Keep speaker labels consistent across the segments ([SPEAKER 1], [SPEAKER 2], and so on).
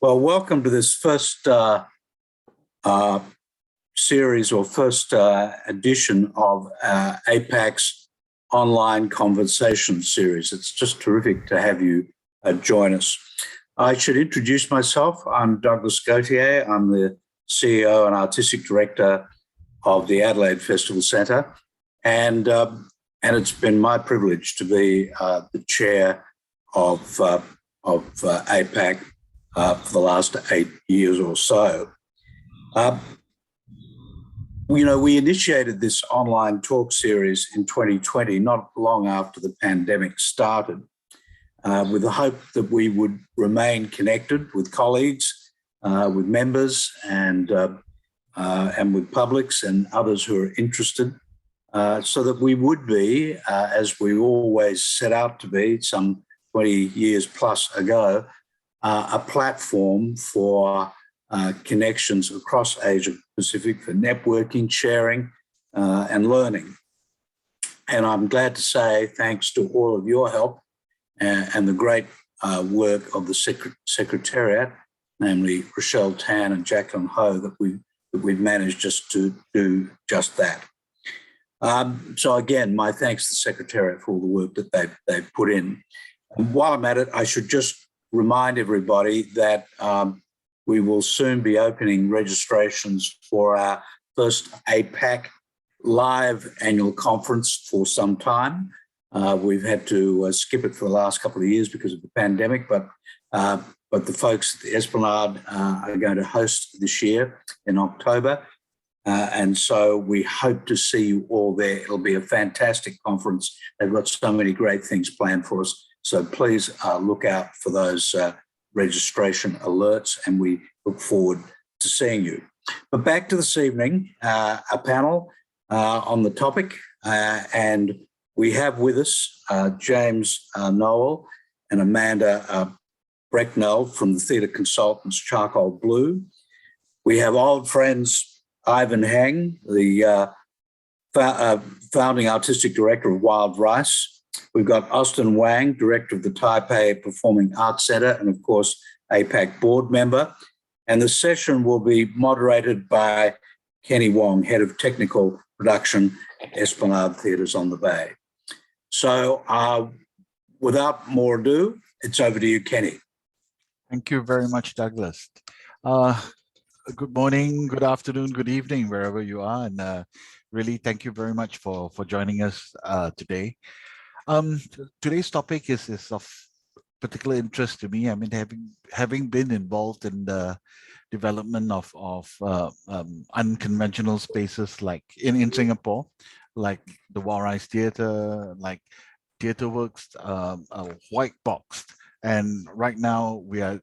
[SPEAKER 1] Well, welcome to this first series or first edition of AAPPAC's online conversation series. It's just terrific to have you join us. I should introduce myself. I'm Douglas Gauthier. I'm the CEO and Artistic Director of the Adelaide Festival Centre. And it's been my privilege to be the chair of AAPPAC for the last 8 years or so. We initiated this online talk series in 2020, not long after the pandemic started, with the hope that we would remain connected with colleagues, with members, and with publics and others who are interested, so that we would be, as we always set out to be some 20 years plus ago, a platform for connections across Asia Pacific for networking, sharing, and learning. And I'm glad to say, thanks to all of your help and the great work of the Secretariat, namely Rochelle Tan and Jacqueline Ho, that we've managed just to do just that. So again, my thanks to the Secretariat for all the work that they've put in. And while I'm at it, I should just remind everybody that we will soon be opening registrations for our first AAPPAC live annual conference for some time. We've had to skip it for the last couple of years because of the pandemic, but the folks at the Esplanade are going to host this year in October. And so we hope to see you all there. It'll be a fantastic conference. They've got so many great things planned for us. So please look out for those registration alerts, and we look forward to seeing you. But back to this evening, a panel on the topic, and we have with us James Nowell and Amanda Brecknell from the theatre consultants Charcoalblue. We have old friends Ivan Heng, the founding artistic director of Wild Rice. We've got Austin Wang, director of the Taipei Performing Arts Centre, and of course, AAPPAC board member. And the session will be moderated by Kenny Wong, head of technical production, Esplanade Theatres on the Bay. So without more ado, it's over to you, Kenny.
[SPEAKER 2] Thank you very much, Douglas. Good morning, good afternoon, good evening, wherever you are. And really, thank you very much for joining us today. Today's topic is of particular interest to me. I mean, having been involved in the development of unconventional spaces like in Singapore, like the Wang Rice Theatre, like Theatre Works, White Boxed. And right now we are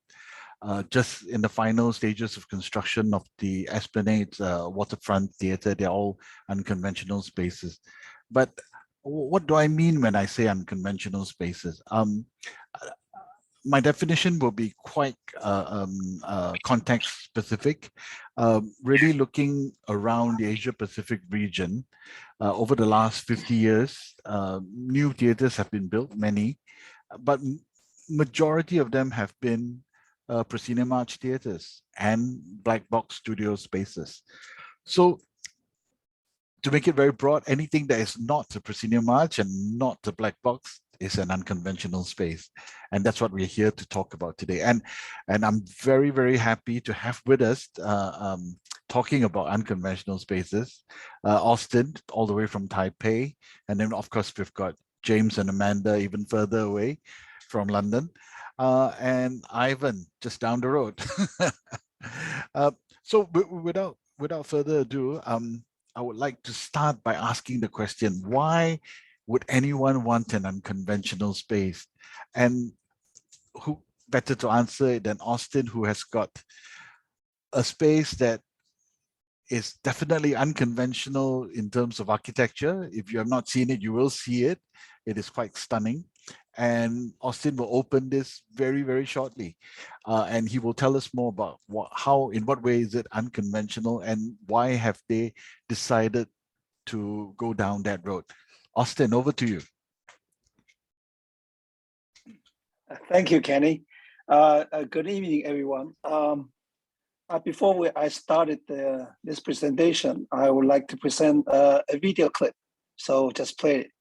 [SPEAKER 2] just in the final stages of construction of the Esplanade waterfront theatre. They're all unconventional spaces. But what do I mean when I say unconventional spaces? My definition will be quite context specific, really looking around the Asia Pacific region. Over the last 50 years, new theatres have been built, many, but majority of them have been proscenium arch theatres and black box studio spaces. So to make it very broad, anything that is not a proscenium arch and not a black box is an unconventional space. And that's what we're here to talk about today. And I'm very, very happy to have with us, talking about unconventional spaces, Austin, all the way from Taipei. And then, of course, we've got James and Amanda even further away from London, and Ivan just down the road. So without further ado, I would like to start by asking the question, why would anyone want an unconventional space? And who better to answer it than Austin, who has got a space that is definitely unconventional in terms of architecture. If you have not seen it, you will see it. It is quite stunning. And Austin will open this very, very shortly. And he will tell us more about in what way is it unconventional and why have they decided to go down that road. Austin, over to you.
[SPEAKER 3] Thank you, Kenny. Good evening, everyone. Before I started this presentation, I would like to present a video clip. So just play it.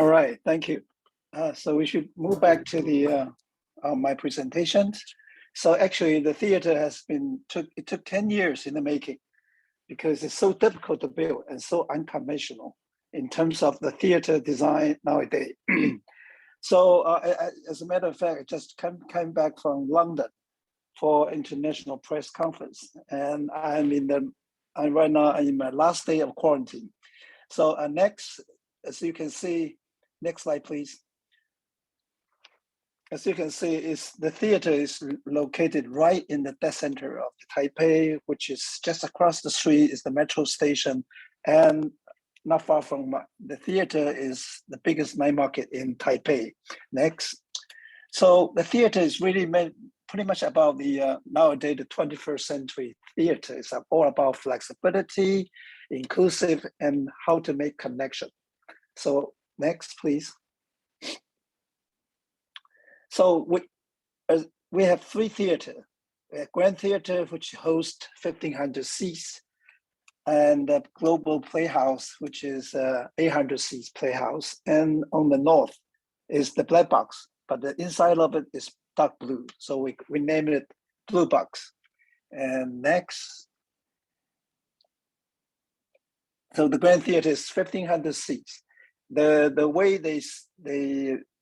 [SPEAKER 3] All right, thank you. So we should move back to the my presentation. So actually, the theater has been it took 10 years in the making because it's so difficult to build and so unconventional in terms of the theater design nowadays. So as a matter of fact, I just came back from London for international press conference, and I'm right now in my last day of quarantine. So next, as you can see, next slide, please. As you can see, the theater is located right in the dead center of Taipei, which is just across the street is the metro station, and not far from the theater is the biggest night market in Taipei. Next. So the theater is really pretty much about the nowadays the 21st century theater. It's all about flexibility, inclusive, and how to make connection. So next, please. So we have three theaters. We have Grand Theater, which hosts 1,500 seats, and the Global Playhouse, which is 800 seats playhouse. And on the north is the black box, but the inside of it is dark blue. So we named it Blue Box. And next. So the Grand Theater is 1,500 seats. The way they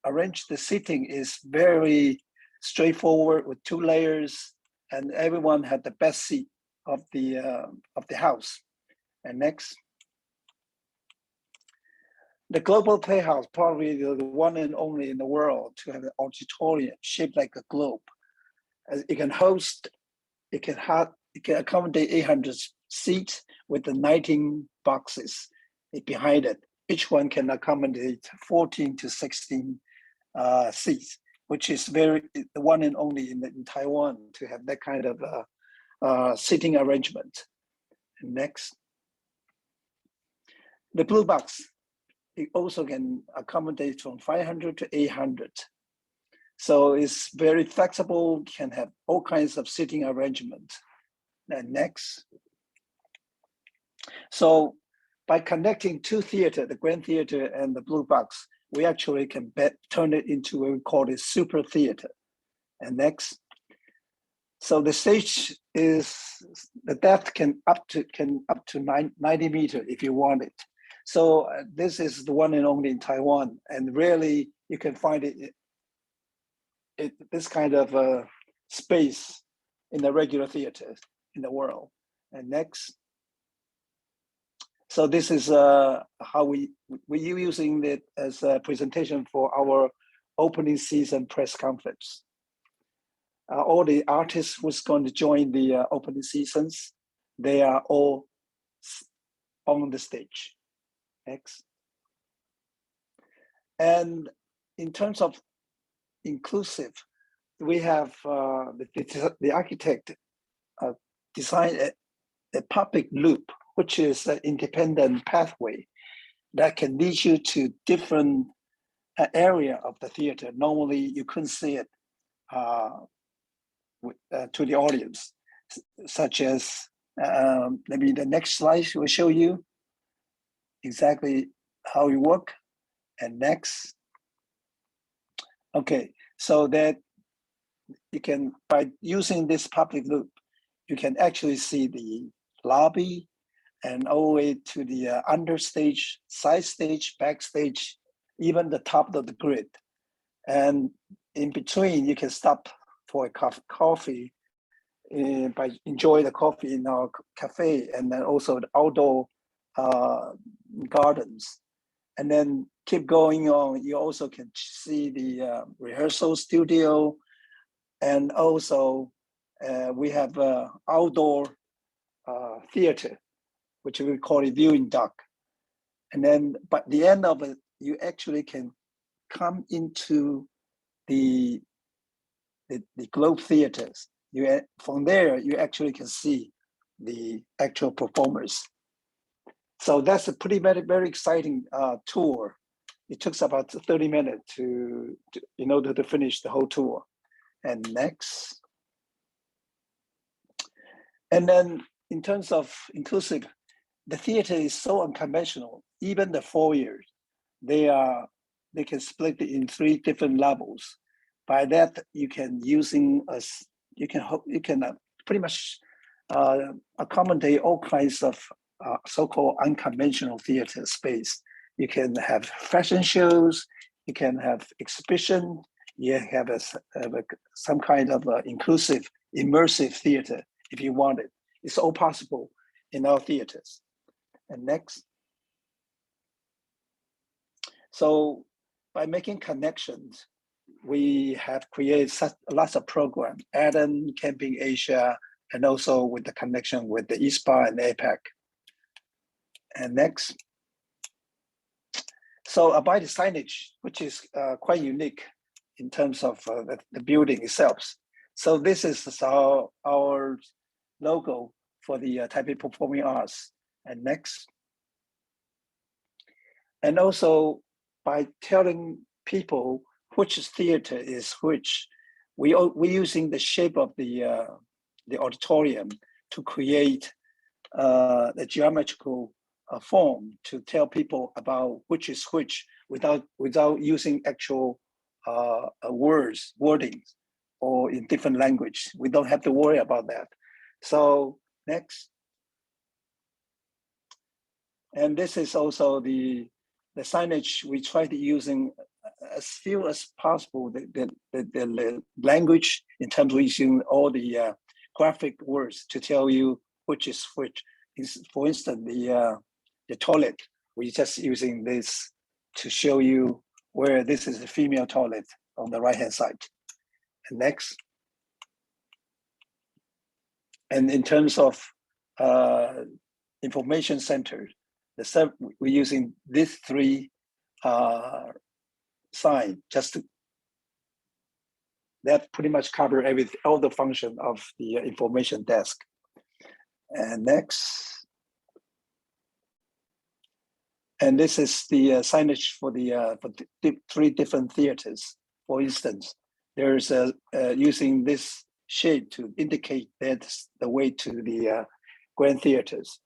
[SPEAKER 3] arrange the seating is very straightforward with 2 layers, and everyone had the best seat of the house. And next. The Global Playhouse, probably the one and only in the world to have an auditorium shaped like a globe. It can accommodate 800 seats with the 19 boxes behind it. Each one can accommodate 14 to 16 seats, which is the one and only in Taiwan to have that kind of seating arrangement. And next. The Blue Box, it also can accommodate from 500 to 800. So it's very flexible, can have all kinds of seating arrangement. And next. So by connecting 2 theaters, the Grand Theater and the Blue Box, we actually can turn it into what we call a super theater. And next. So the stage is, the depth can up to 90 meters if you want it. So this is the one and only in Taiwan, and rarely you can find this kind of space in the regular theaters in the world. And next. So this is how we're using it as a presentation for our opening season press conference. All the artists who's going to join the opening seasons, they are all on the stage. Next. And in terms of inclusive, we have the architect designed a public loop, which is an independent pathway that can lead you to different area of the theater. Normally, you couldn't see it to the audience, such as maybe the next slide will show you exactly how you work. And next. Okay, so that you can, by using this public loop, you can actually see the lobby and all the way to the understage, side stage, backstage, even the top of the grid. And in between, you can stop for a coffee by enjoy the coffee in our cafe, and then also the outdoor gardens. And then keep going on, you also can see the rehearsal studio, and also we have outdoor theater, which we call a viewing dock. And then by the end of it, you actually can come into the Globe theaters. From there, you actually can see the actual performers. So that's a very exciting tour. It took about 30 minutes in order to finish the whole tour. And next. And then in terms of inclusive, the theater is so unconventional. Even the foyers, they are they can split it in 3 different levels. By that, you can pretty much accommodate all kinds of so-called unconventional theater space. You can have fashion shows, you can have exhibition, you have some kind of inclusive, immersive theater if you want it. It's all possible in our theaters. And next. So by making connections, we have created lots of programs, Adam, Camping Asia, and also with the connection with the ISPA and AAPPAC. And next. So about the signage, which is quite unique in terms of the building itself. So this is our logo for the Taipei Performing Arts. And next. And also by telling people which theater is which, we're using the shape of the auditorium to create the geometrical form to tell people about which is which without using actual wordings or in different language. We don't have to worry about that. So next. And this is also the signage. We try to using as few as possible the language in terms of using all the graphic words to tell you which is which. For instance, the toilet, we're just using this to show you where this is the female toilet on the right-hand side. And next. And in terms of information center, we're using these 3 signs just to, that pretty much cover all the function of the information desk. And next. And this is the signage for the 3 different theaters. For instance, there's using this shape to indicate that's the way to the grand theaters.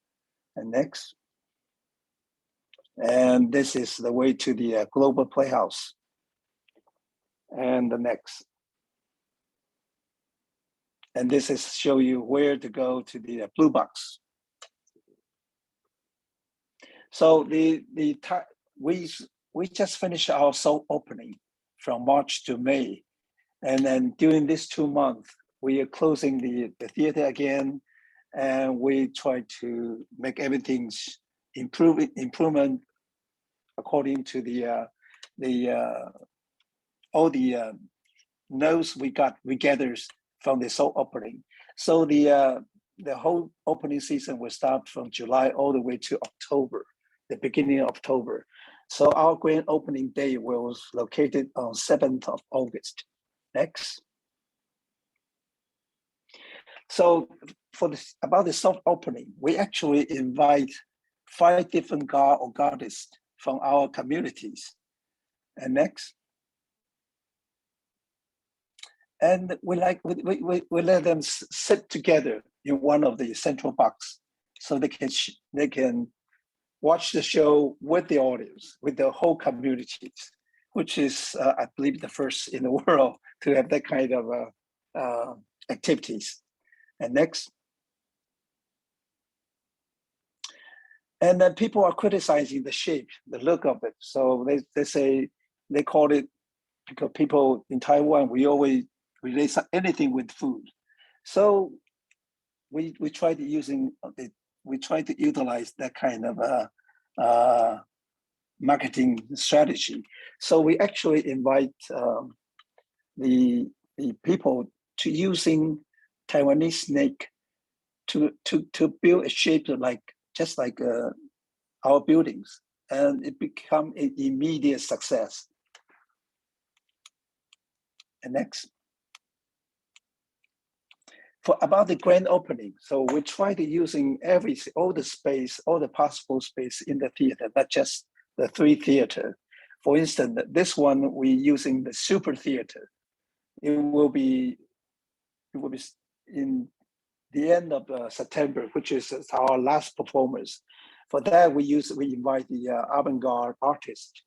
[SPEAKER 3] And next. And this is the way to the Global Playhouse. And the next. And this is show you where to go to the Blue Box. So we just finished our soft opening from March to May. And then during this 2 months, we are closing the theater again, and we try to make everything improvement according to all the notes we gathered from the soft opening. So the whole opening season will start from July all the way to October, the beginning of October. So our grand opening day was located on 7th of August. Next. So about the soft opening, we actually invite 5 different god or goddess from our communities. And next. And we let them sit together in one of the central box, so they can watch the show with the audience, with the whole communities, which is I believe the first in the world to have that kind of activities. And next. And then people are criticizing the shape, the look of it. So they say, they call it, because people in Taiwan, we always relate anything with food. So we try to utilize that kind of marketing strategy. So we actually invite the people to using Taiwanese snake to build a shape just like our buildings, and it become an immediate success. And next. For about the grand opening, so we try to using all the possible space in the theater, not just the 3 theater. For instance, this one we're using the super theater. It will be in the end of September, which is our last performance. For that, we invite the avant-garde artist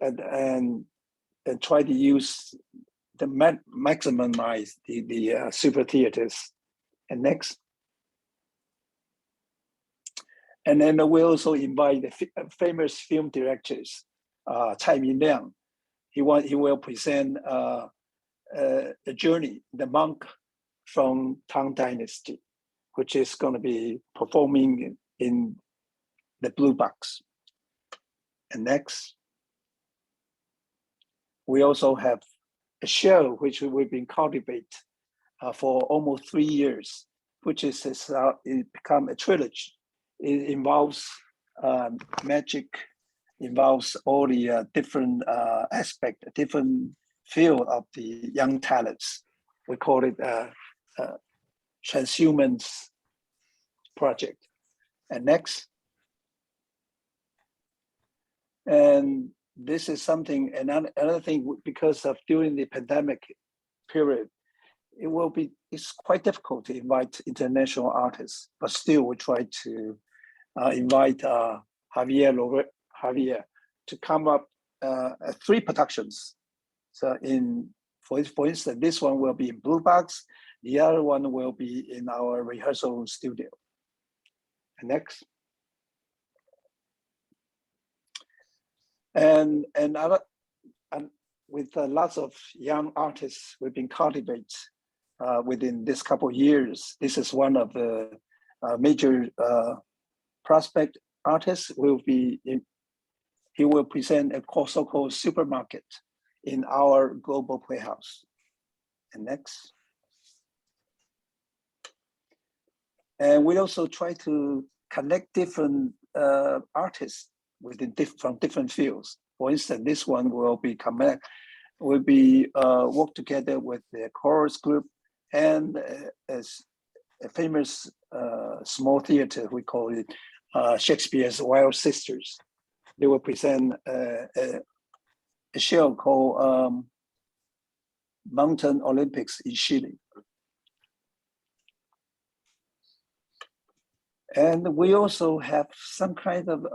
[SPEAKER 3] and try to use the maximize the super theaters. And next. And then we also invite the famous film directors, Cai Minliang. He will present a journey, the monk from Tang Dynasty, which is going to be performing in the Blue Box. And next, we also have a show which we've been cultivating for almost 3 years, which is it become a trilogy. It involves magic, involves all the different aspect, different field of the young talents. We call it Transhumans Project. And next. And this is something, another thing, because of during the pandemic period, it's quite difficult to invite international artists, but still we try to invite Javier to come up 3 productions. So for instance, this one will be in Blue Box, the other one will be in our rehearsal studio. And next. And with lots of young artists we've been cultivating within this couple of years. This is one of the major prospect artists. He will present a so-called supermarket in our global playhouse. And next. And we also try to connect different artists from different fields. For instance, this one will be work together with the chorus group and as a famous small theater, we call it Shakespeare's Wild Sisters. They will present a show called Mountain Olympics in Chile. And we also have some kind of,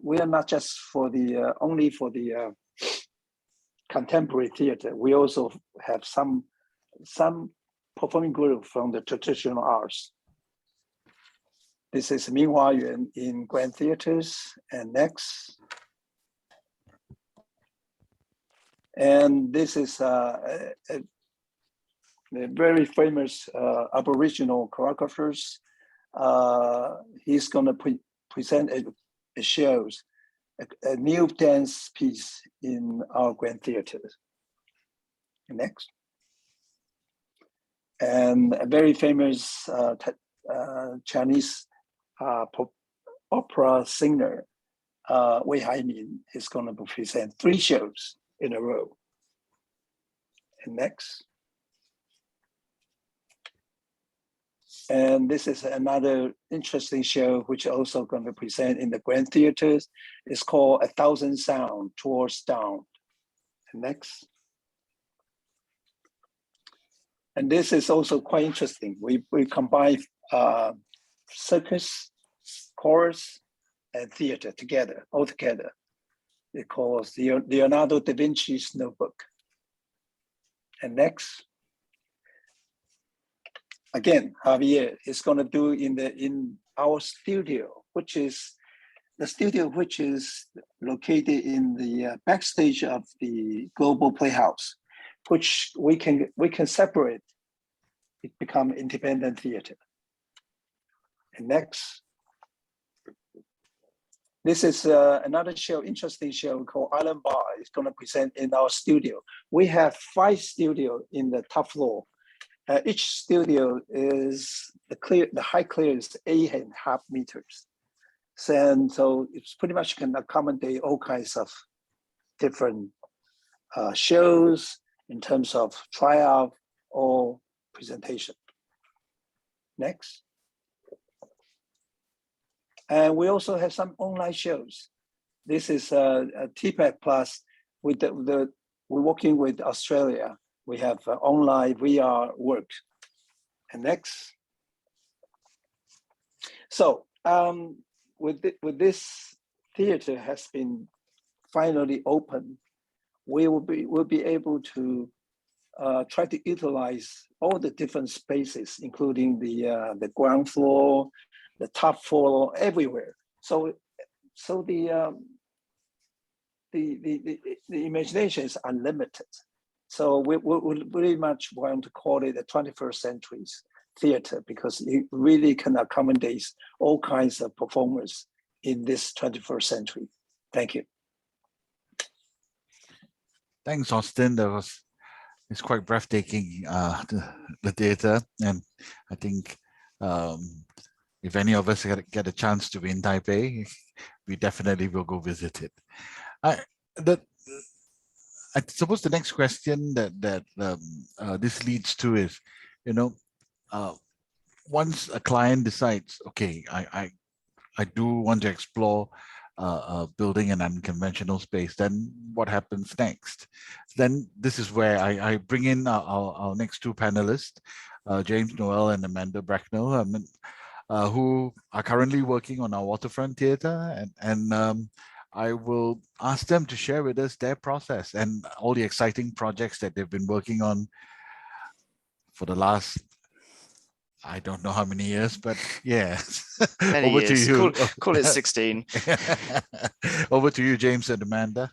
[SPEAKER 3] we are not just for the, only for the contemporary theater. We also have some performing group from the traditional arts. This is Meanwhile in Grand Theaters. And next. And this is a very famous Aboriginal choreographers. He's going to present a shows, a new dance piece in our Grand Theater. Next. And a very famous Chinese opera singer, Wei Haimin, is going to present 3 shows in a row. And next. And this is another interesting show which also going to present in the Grand Theaters. It's called 1,000 Sound Towards Down. And next. And this is also quite interesting. We combine circus, chorus, and theater all together. It calls Leonardo da Vinci's Notebook. And next. Again, Javier is going to do in our studio, which is located in the backstage of the Global Playhouse, which we can separate. It become independent theater. And next, this is another show, interesting show called Island Bar. It's going to present in our studio. We have 5 studios in the top floor. Each studio is the high clearance 8.5 meters. So it's pretty much can accommodate all kinds of different shows in terms of tryout or presentation. Next. And we also have some online shows. This is a AAPPAC Plus. We're working with Australia. We have online VR work. And next. So with this theater has been finally open, we'll be able to try to utilize all the different spaces, including the ground floor, the top floor, everywhere. So the imagination is unlimited. So we very much want to call it a 21st century theater, because it really can accommodate all kinds of performers in this 21st century. Thank you.
[SPEAKER 2] Thanks, Austin. It's quite breathtaking, the theater, and I think if any of us get a chance to be in Taipei, we definitely will go visit it. I suppose the next question that this leads to is, once a client decides, okay, I do want to explore building an unconventional space, then what happens next? Then this is where I bring in our next two panelists, James Nowell and Amanda Brecknell, who are currently working on our waterfront theater, and I will ask them to share with us their process and all the exciting projects that they've been working on for the last, I don't know how many years, but yeah.
[SPEAKER 4] Many
[SPEAKER 2] Over
[SPEAKER 4] years.
[SPEAKER 2] to you.
[SPEAKER 4] Call it 16.
[SPEAKER 2] Over to you, James and Amanda.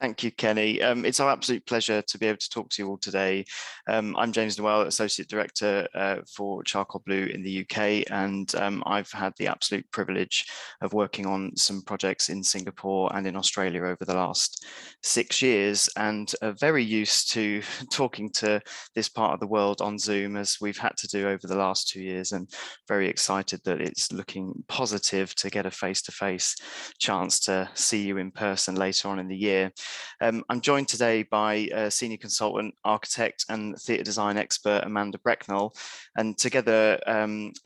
[SPEAKER 4] Thank you, Kenny. It's our absolute pleasure to be able to talk to you all today. I'm James Nowell, Associate Director for Charcoalblue in the UK, and I've had the absolute privilege of working on some projects in Singapore and in Australia over the last 6 years, and very used to talking to this part of the world on Zoom, as we've had to do over the last 2 years, and very excited that it's looking positive to get a face-to-face chance to see you in person later on in the year. I'm joined today by senior consultant, architect and theatre design expert Amanda Brecknell, and together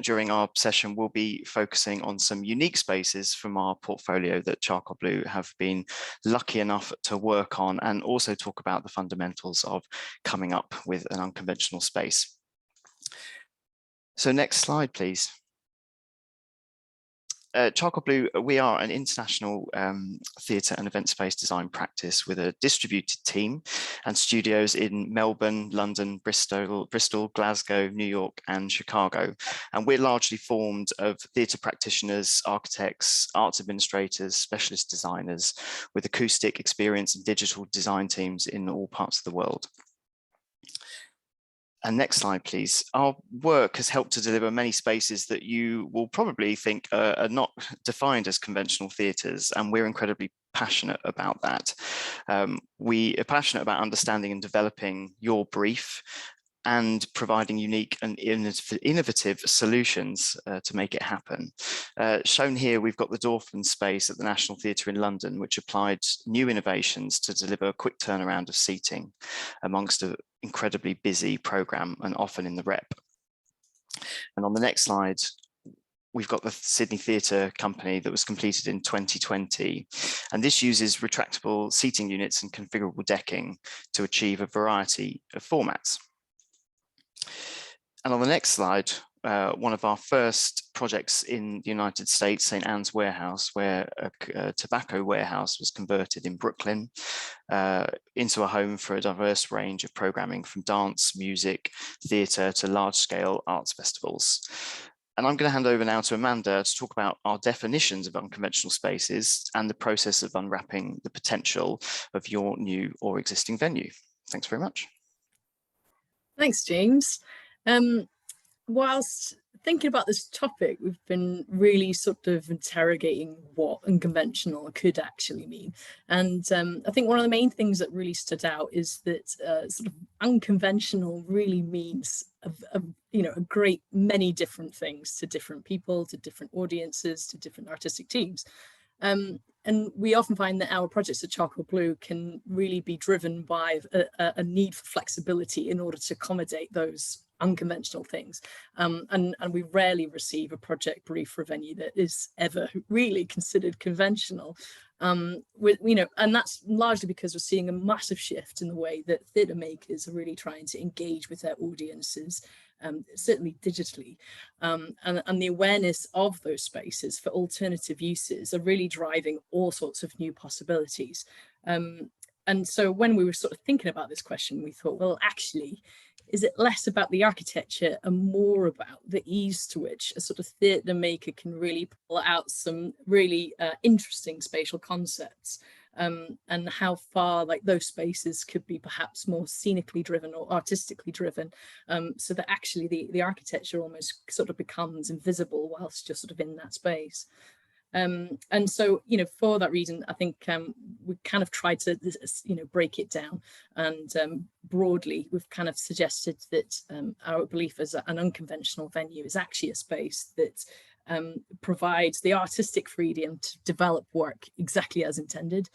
[SPEAKER 4] during our session we'll be focusing on some unique spaces from our portfolio that Charcoalblue have been lucky enough to work on, and also talk about the fundamentals of coming up with an unconventional space. So next slide, please. Charcoalblue, we are an international theatre and event space design practice with a distributed team and studios in Melbourne, London, Bristol, Glasgow, New York and Chicago. And we're largely formed of theatre practitioners, architects, arts administrators, specialist designers with acoustic experience and digital design teams in all parts of the world. And next slide, please. Our work has helped to deliver many spaces that you will probably think are not defined as conventional theatres, and we're incredibly passionate about that. We are passionate about understanding and developing your brief and providing unique and innovative solutions to make it happen. Shown here, we've got the Dorfman space at the National Theatre in London, which applied new innovations to deliver a quick turnaround of seating amongst an incredibly busy programme, and often in the rep. And on the next slide, we've got the Sydney Theatre Company that was completed in 2020. And this uses retractable seating units and configurable decking to achieve a variety of formats. And on the next slide, one of our first projects in the United States, St. Anne's Warehouse, where a tobacco warehouse was converted in Brooklyn into a home for a diverse range of programming, from dance, music, theatre to large-scale arts festivals. And I'm going to hand over now to Amanda to talk about our definitions of unconventional spaces and the process of unwrapping the potential of your new or existing venue. Thanks very much.
[SPEAKER 5] Thanks, James. Whilst thinking about this topic, we've been really sort of interrogating what unconventional could actually mean. And I think one of the main things that really stood out is that sort of unconventional really means a great many different things to different people, to different audiences, to different artistic teams. And we often find that our projects at Charcoalblue can really be driven by a need for flexibility in order to accommodate those unconventional things. And we rarely receive a project brief for a venue that is ever really considered conventional. And that's largely because we're seeing a massive shift in the way that theatre makers are really trying to engage with their audiences certainly digitally, and the awareness of those spaces for alternative uses are really driving all sorts of new possibilities. And so when we were sort of thinking about this question, we thought, well, actually, is it less about the architecture and more about the ease to which a sort of theatre maker can really pull out some really interesting spatial concepts, and how far like those spaces could be perhaps more scenically driven or artistically driven, so that actually the architecture almost sort of becomes invisible whilst you're sort of in that space. And so, you know, for that reason, I think we kind of tried to, you know, break it down, and broadly, we've kind of suggested that our belief as an unconventional venue is actually a space that provides the artistic freedom to develop work exactly as intended.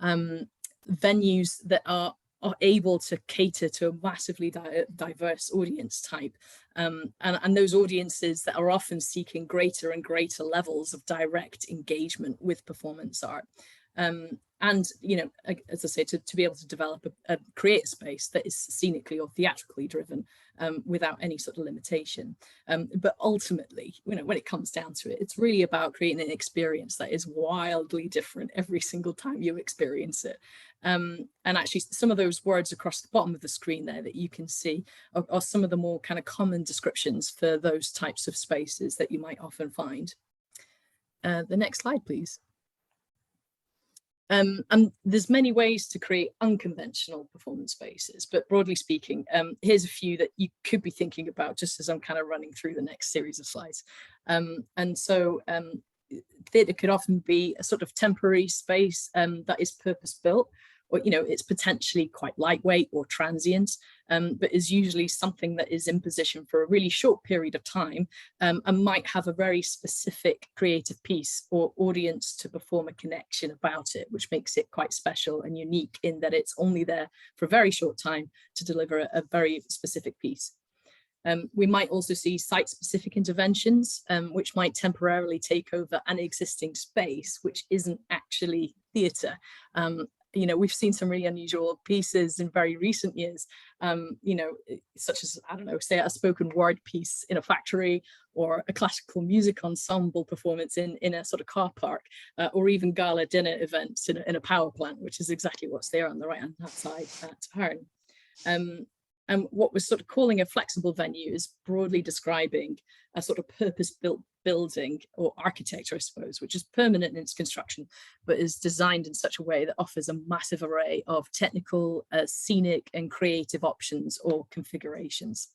[SPEAKER 5] Venues that are able to cater to a massively diverse audience type, and those audiences that are often seeking greater and greater levels of direct engagement with performance art. And, you know, as I say, to be able to develop create a space that is scenically or theatrically driven, without any sort of limitation. But ultimately, you know, when it comes down to it, it's really about creating an experience that is wildly different every single time you experience it. And actually, some of those words across the bottom of the screen there that you can see are some of the more kind of common descriptions for those types of spaces that you might often find. The next slide, please. And there's many ways to create unconventional performance spaces, but broadly speaking, here's a few that you could be thinking about just as I'm kind of running through the next series of slides. And so theatre could often be a sort of temporary space that is purpose-built, or, you know, it's potentially quite lightweight or transient, but is usually something that is in position for a really short period of time, and might have a very specific creative piece or audience to perform a connection about it, which makes it quite special and unique in that it's only there for a very short time to deliver a very specific piece. We might also see site-specific interventions, which might temporarily take over an existing space, which isn't actually theatre. You know, we've seen some really unusual pieces in very recent years, you know, such as, I don't know, say a spoken word piece in a factory, or a classical music ensemble performance in a sort of car park, or even gala dinner events in a power plant, which is exactly what's there on the right-hand side at Heng. And what we're sort of calling a flexible venue is broadly describing a sort of purpose-built building or architecture, I suppose, which is permanent in its construction, but is designed in such a way that offers a massive array of technical, scenic and creative options or configurations.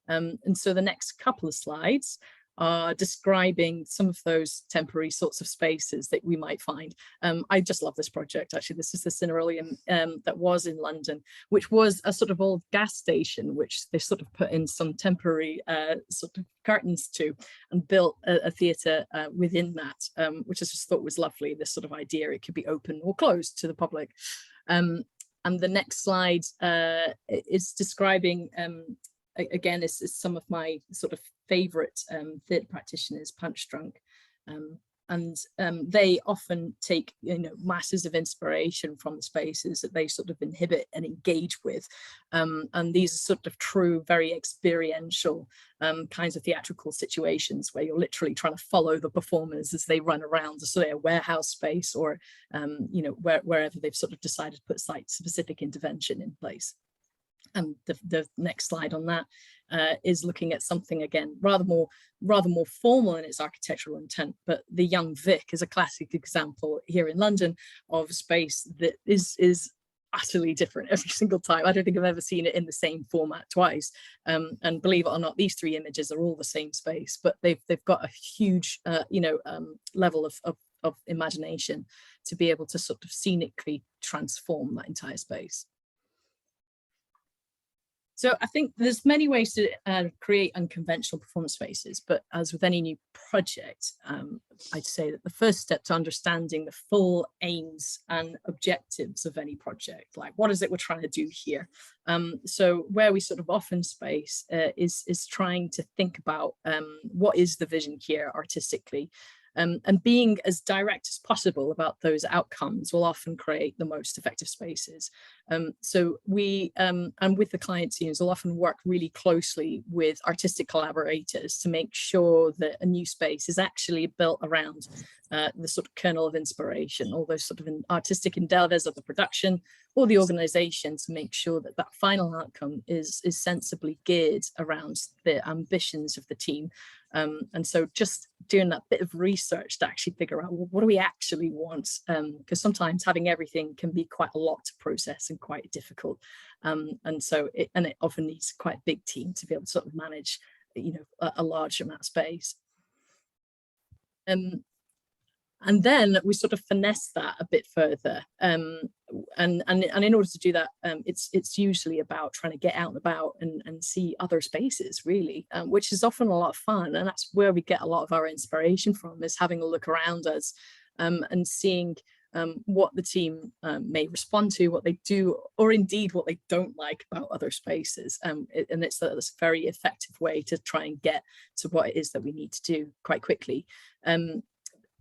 [SPEAKER 5] And so the next couple of slides are describing some of those temporary sorts of spaces that we might find. I just love this project, actually. This is the Cinerolium that was in London, which was a sort of old gas station, which they sort of put in some temporary sort of curtains to, and built a theatre within that, which I just thought was lovely, this sort of idea. It could be open or closed to the public. And the next slide is describing, again, is some of my sort of favorite theatre practitioners, Punch Drunk, and they often take, you know, masses of inspiration from the spaces that they sort of inhabit and engage with, and these are sort of true, very experiential kinds of theatrical situations where you're literally trying to follow the performers as they run around a warehouse space, or you know, wherever they've sort of decided to put site-specific intervention in place. And the next slide on that is looking at something, again, rather more formal in its architectural intent, but the Young Vic is a classic example here in London of space that is utterly different every single time. I don't think I've ever seen it in the same format twice. And believe it or not, these three images are all the same space, but they've got a huge you know, level of imagination to be able to sort of scenically transform that entire space. So I think there's many ways to create unconventional performance spaces, but as with any new project, I'd say that the first step to understanding the full aims and objectives of any project, like what is it we're trying to do here? So where we sort of often space is trying to think about what is the vision here artistically, And being as direct as possible about those outcomes will often create the most effective spaces. So we, and with the client teams, will often work really closely with artistic collaborators to make sure that a new space is actually built around the sort of kernel of inspiration, all those sort of artistic endeavors of the production or the organization, to make sure that that final outcome is sensibly geared around the ambitions of the team. And so just doing that bit of research to actually figure out, well, what do we actually want? Because sometimes having everything can be quite a lot to process and quite difficult. And so it often needs quite a big team to be able to sort of manage, you know, a large amount of space. And then we sort of finesse that a bit further. And in order to do that, it's usually about trying to get out and about and see other spaces, really, which is often a lot of fun. And that's where we get a lot of our inspiration from, is having a look around us and seeing what the team may respond to, what they do, or indeed what they don't like about other spaces. And it's a very effective way to try and get to what it is that we need to do quite quickly.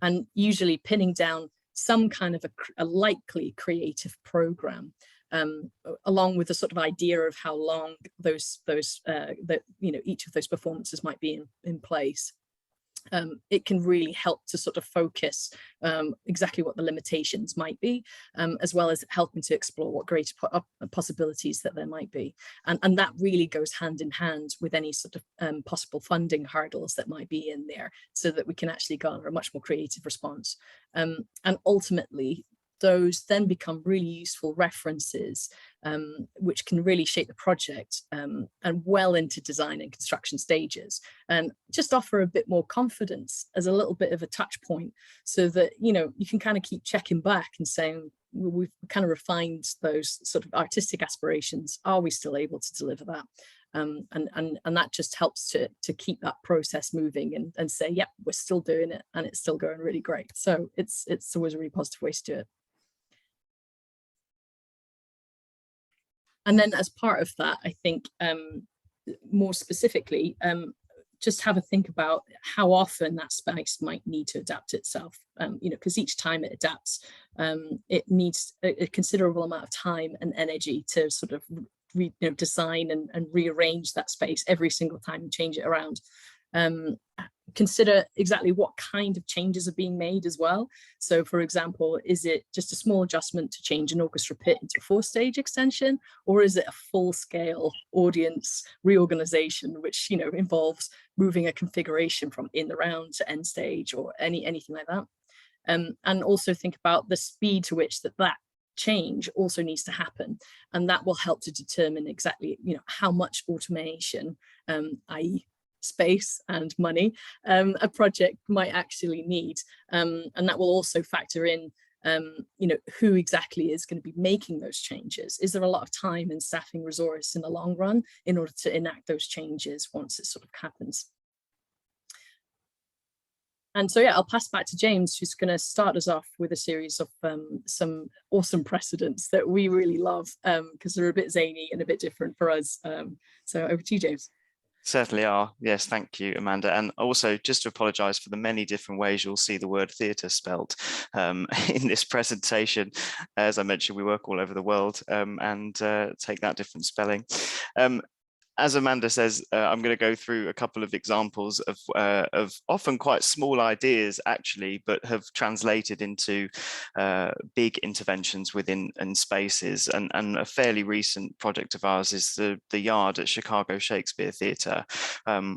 [SPEAKER 5] And usually pinning down some kind of a likely creative program, along with a sort of idea of how long those you know, each of those performances might be in place. It can really help to sort of focus exactly what the limitations might be, as well as helping to explore what greater possibilities that there might be. And that really goes hand in hand with any sort of possible funding hurdles that might be in there, so that we can actually garner a much more creative response. And ultimately, those then become really useful references, which can really shape the project and well into design and construction stages, and just offer a bit more confidence as a little bit of a touch point, so that, you know, you can kind of keep checking back and saying, we've kind of refined those sort of artistic aspirations. Are we still able to deliver that? And that just helps to keep that process moving and say, yep, we're still doing it and it's still going really great. So it's always a really positive way to do it. And then as part of that, I think more specifically, just have a think about how often that space might need to adapt itself, you know, because each time it adapts, it needs a considerable amount of time and energy to sort of design and rearrange that space every single time you change it around. Consider exactly what kind of changes are being made as well. So, for example, is it just a small adjustment to change an orchestra pit into a 4-stage extension, or is it a full-scale audience reorganization, which, you know, involves moving a configuration from in the round to end stage, or anything like that? And also think about the speed to which that change also needs to happen, and that will help to determine exactly, you know, how much automation, i.e. space and money, a project might actually need, and that will also factor in, you know, who exactly is going to be making those changes. Is there a lot of time and staffing resource in the long run in order to enact those changes once it sort of happens? And so, yeah, I'll pass back to James, who's going to start us off with a series of some awesome precedents that we really love, because they're a bit zany and a bit different for us. So over to you, James.
[SPEAKER 4] Certainly are. Yes, thank you, Amanda. And also, just to apologise for the many different ways you'll see the word theatre spelt in this presentation. As I mentioned, we work all over the world and take that different spelling. As Amanda says, I'm going to go through a couple of examples of often quite small ideas, actually, but have translated into big interventions within spaces. And a fairly recent project of ours is the yard at Chicago Shakespeare Theatre,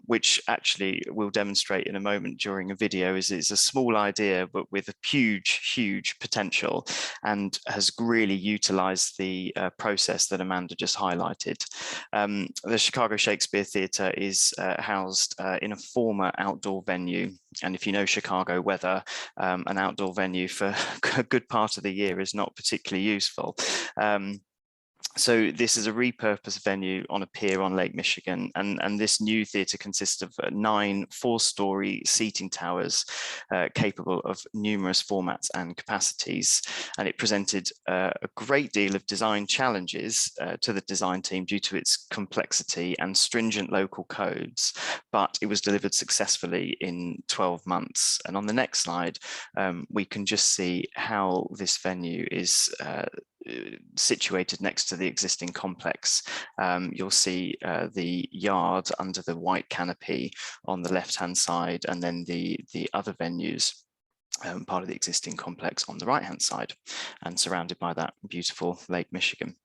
[SPEAKER 4] which actually we'll demonstrate in a moment during a video. Is a small idea, but with a huge potential, and has really utilised the process that Amanda just highlighted. The Chicago Shakespeare Theatre is housed in a former outdoor venue. And if you know Chicago weather, an outdoor venue for a good part of the year is not particularly useful. So this is a repurposed venue on a pier on Lake Michigan, and this new theatre consists of 9 4-storey seating towers capable of numerous formats and capacities, and it presented a great deal of design challenges to the design team due to its complexity and stringent local codes, but it was delivered successfully in 12 months. And on the next slide, we can just see how this venue is situated next to the existing complex. You'll see the yard under the white canopy on the left-hand side, and then the other venues, part of the existing complex, on the right-hand side, and surrounded by that beautiful Lake Michigan.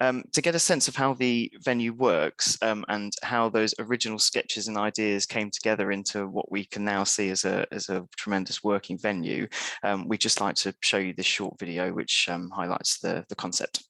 [SPEAKER 4] To get a sense of how the venue works and how those original sketches and ideas came together into what we can now see as a tremendous working venue, we'd just like to show you this short video which highlights the concept.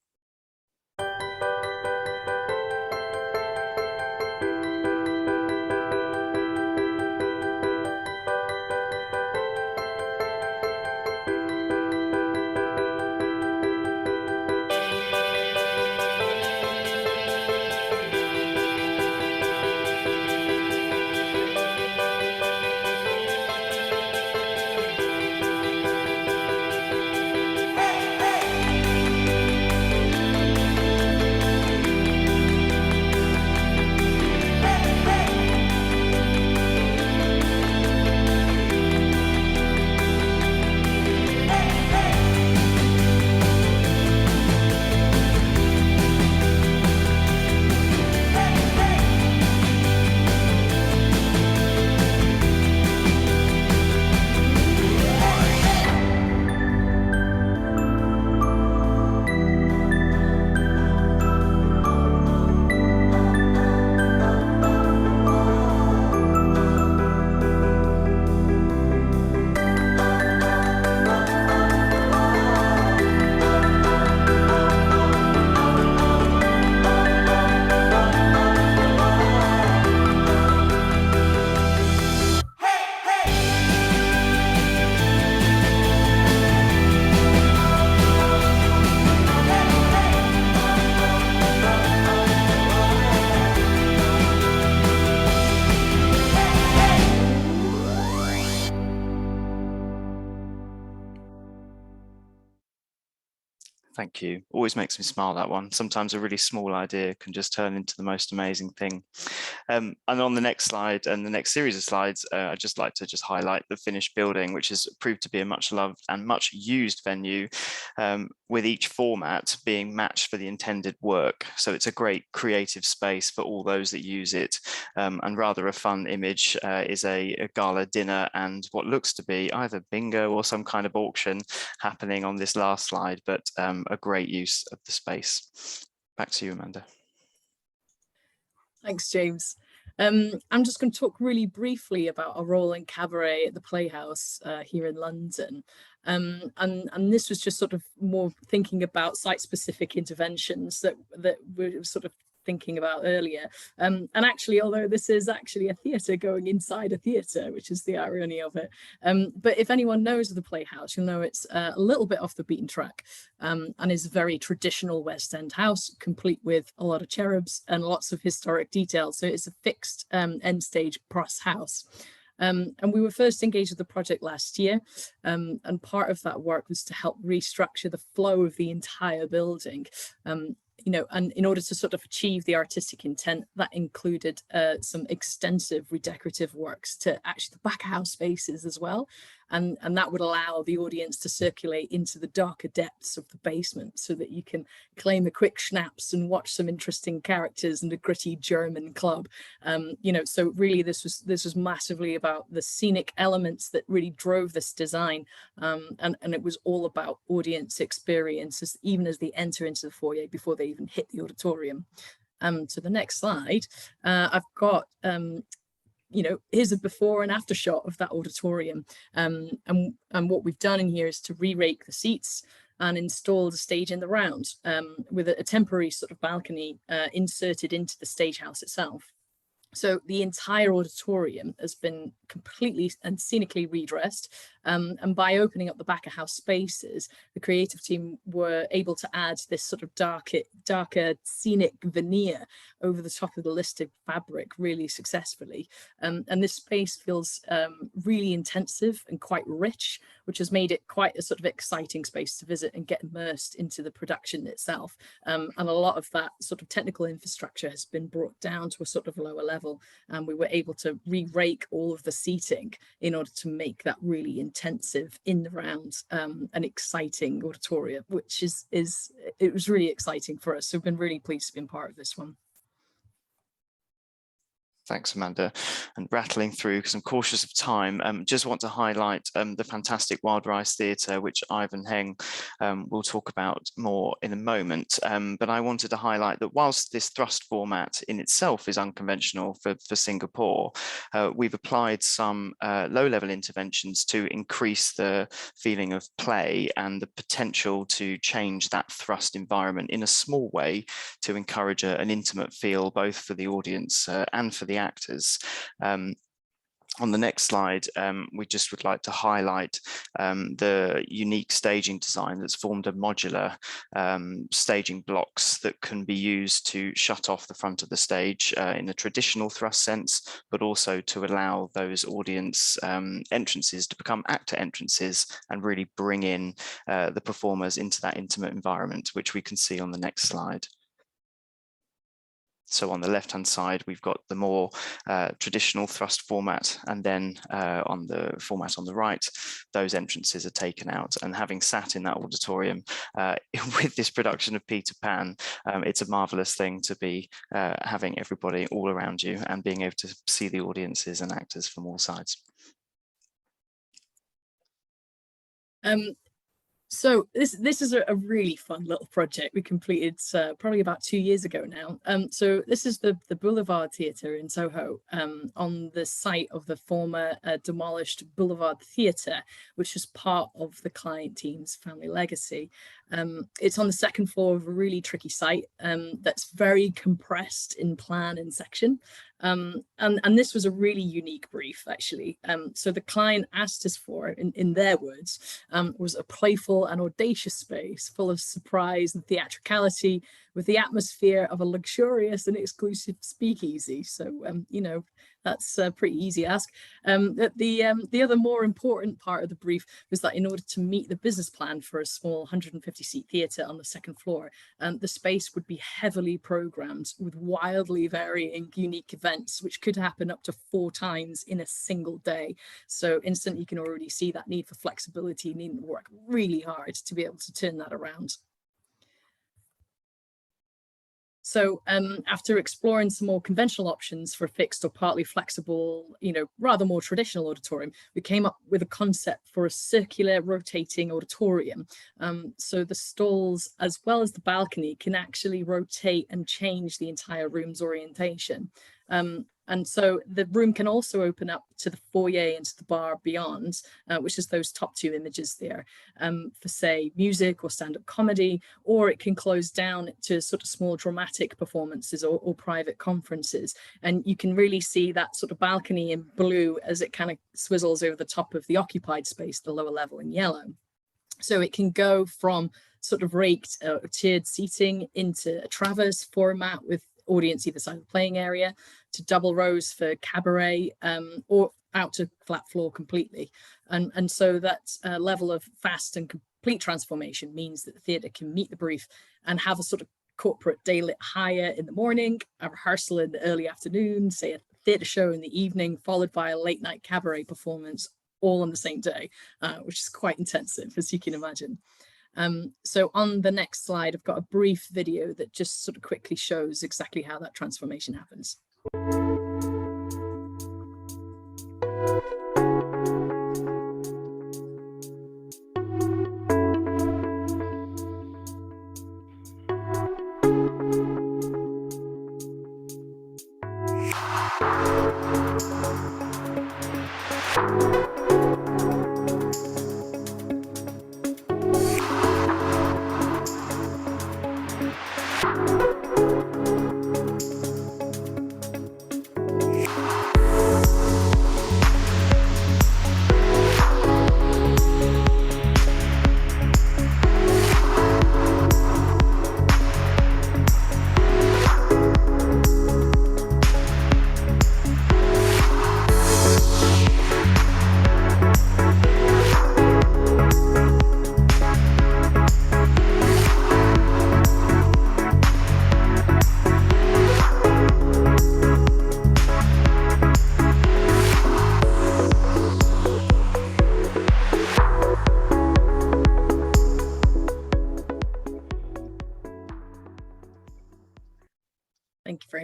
[SPEAKER 4] Thank you. Always makes me smile, that one. Sometimes a really small idea can just turn into the most amazing thing. And on the next slide and the next series of slides, I'd just like to highlight the finished building, which has proved to be a much loved and much used venue, with each format being matched for the intended work. So it's a great creative space for all those that use it. And rather a fun image is a gala dinner and what looks to be either bingo or some kind of auction happening on this last slide, but a great use of the space. Back to you, Amanda.
[SPEAKER 5] Thanks, James. I'm just going to talk really briefly about our role in cabaret at the Playhouse here in London. And this was just sort of more thinking about site-specific interventions that we're sort of thinking about earlier. And actually, although this is actually a theatre going inside a theatre, which is the irony of it. But if anyone knows of the Playhouse, you'll know it's a little bit off the beaten track, and is a very traditional West End house, complete with a lot of cherubs and lots of historic details. So it's a fixed end stage brass house. And we were first engaged with the project last year, and part of that work was to help restructure the flow of the entire building. You know, and in order to sort of achieve the artistic intent, that included some extensive redecorative works to actually the back of house spaces as well. And that would allow the audience to circulate into the darker depths of the basement so that you can claim a quick schnapps and watch some interesting characters and a gritty German club. You know, so really this was massively about the scenic elements that really drove this design. And it was all about audience experiences, even as they enter into the foyer before they even hit the auditorium. So the next slide, I've got you know, here's a before and after shot of that auditorium. And what we've done in here is to re-rake the seats and install the stage in the round, with a temporary sort of balcony inserted into the stage house itself. So the entire auditorium has been completely and scenically redressed. And by opening up the back of house spaces, the creative team were able to add this sort of darker scenic veneer over the top of the listed fabric really successfully. And this space feels really intensive and quite rich, which has made it quite a sort of exciting space to visit and get immersed into the production itself. And a lot of that sort of technical infrastructure has been brought down to a sort of lower level. And we were able to re-rake all of the seating in order to make that really intensive in the round and exciting auditorium, which it was really exciting for us. So we've been really pleased to be part of this one.
[SPEAKER 4] Thanks, Amanda. And rattling through, because I'm cautious of time, just want to highlight the fantastic Wild Rice Theatre, which Ivan Heng will talk about more in a moment. But I wanted to highlight that whilst this thrust format in itself is unconventional for Singapore, we've applied some low-level interventions to increase the feeling of play and the potential to change that thrust environment in a small way to encourage an intimate feel, both for the audience and for the actors. On the next slide, we just would like to highlight the unique staging design that's formed a modular staging blocks that can be used to shut off the front of the stage in a traditional thrust sense, but also to allow those audience entrances to become actor entrances and really bring in the performers into that intimate environment, which we can see on the next slide. So on the left-hand side, we've got the more traditional thrust format, and then on the format on the right, those entrances are taken out. And having sat in that auditorium with this production of Peter Pan, it's a marvelous thing to be having everybody all around you and being able to see the audiences and actors from all sides.
[SPEAKER 5] So this is a really fun little project we completed probably about 2 years ago now. So this is the Boulevard Theatre in Soho, on the site of the former demolished Boulevard Theatre, which was part of the client team's family legacy. It's on the second floor of a really tricky site that's very compressed in plan and section. And this was a really unique brief, actually. So the client asked us for, in their words, was a playful and audacious space full of surprise and theatricality, with the atmosphere of a luxurious and exclusive speakeasy. So, you know, that's a pretty easy ask. The other more important part of the brief was that in order to meet the business plan for a small 150-seat theatre on the second floor, the space would be heavily programmed with wildly varying, unique events, which could happen up to 4 times in a single day. So instantly you can already see that need for flexibility, needing to work really hard to be able to turn that around. So after exploring some more conventional options for a fixed or partly flexible, you know, rather more traditional auditorium, we came up with a concept for a circular rotating auditorium. So the stalls, as well as the balcony, can actually rotate and change the entire room's orientation. And so the room can also open up to the foyer and to the bar beyond, which is those top 2 images there, for say music or stand-up comedy, or it can close down to sort of small dramatic performances or private conferences. And you can really see that sort of balcony in blue as it kind of swizzles over the top of the occupied space, the lower level in yellow. So it can go from sort of raked tiered seating into a traverse format with audience either side of the playing area, to double rows for cabaret, or out to flat floor completely. And so that level of fast and complete transformation means that the theatre can meet the brief and have a sort of corporate daylit hire in the morning, a rehearsal in the early afternoon, say a theatre show in the evening, followed by a late night cabaret performance all on the same day, which is quite intensive, as you can imagine. So on the next slide, I've got a brief video that just sort of quickly shows exactly how that transformation happens.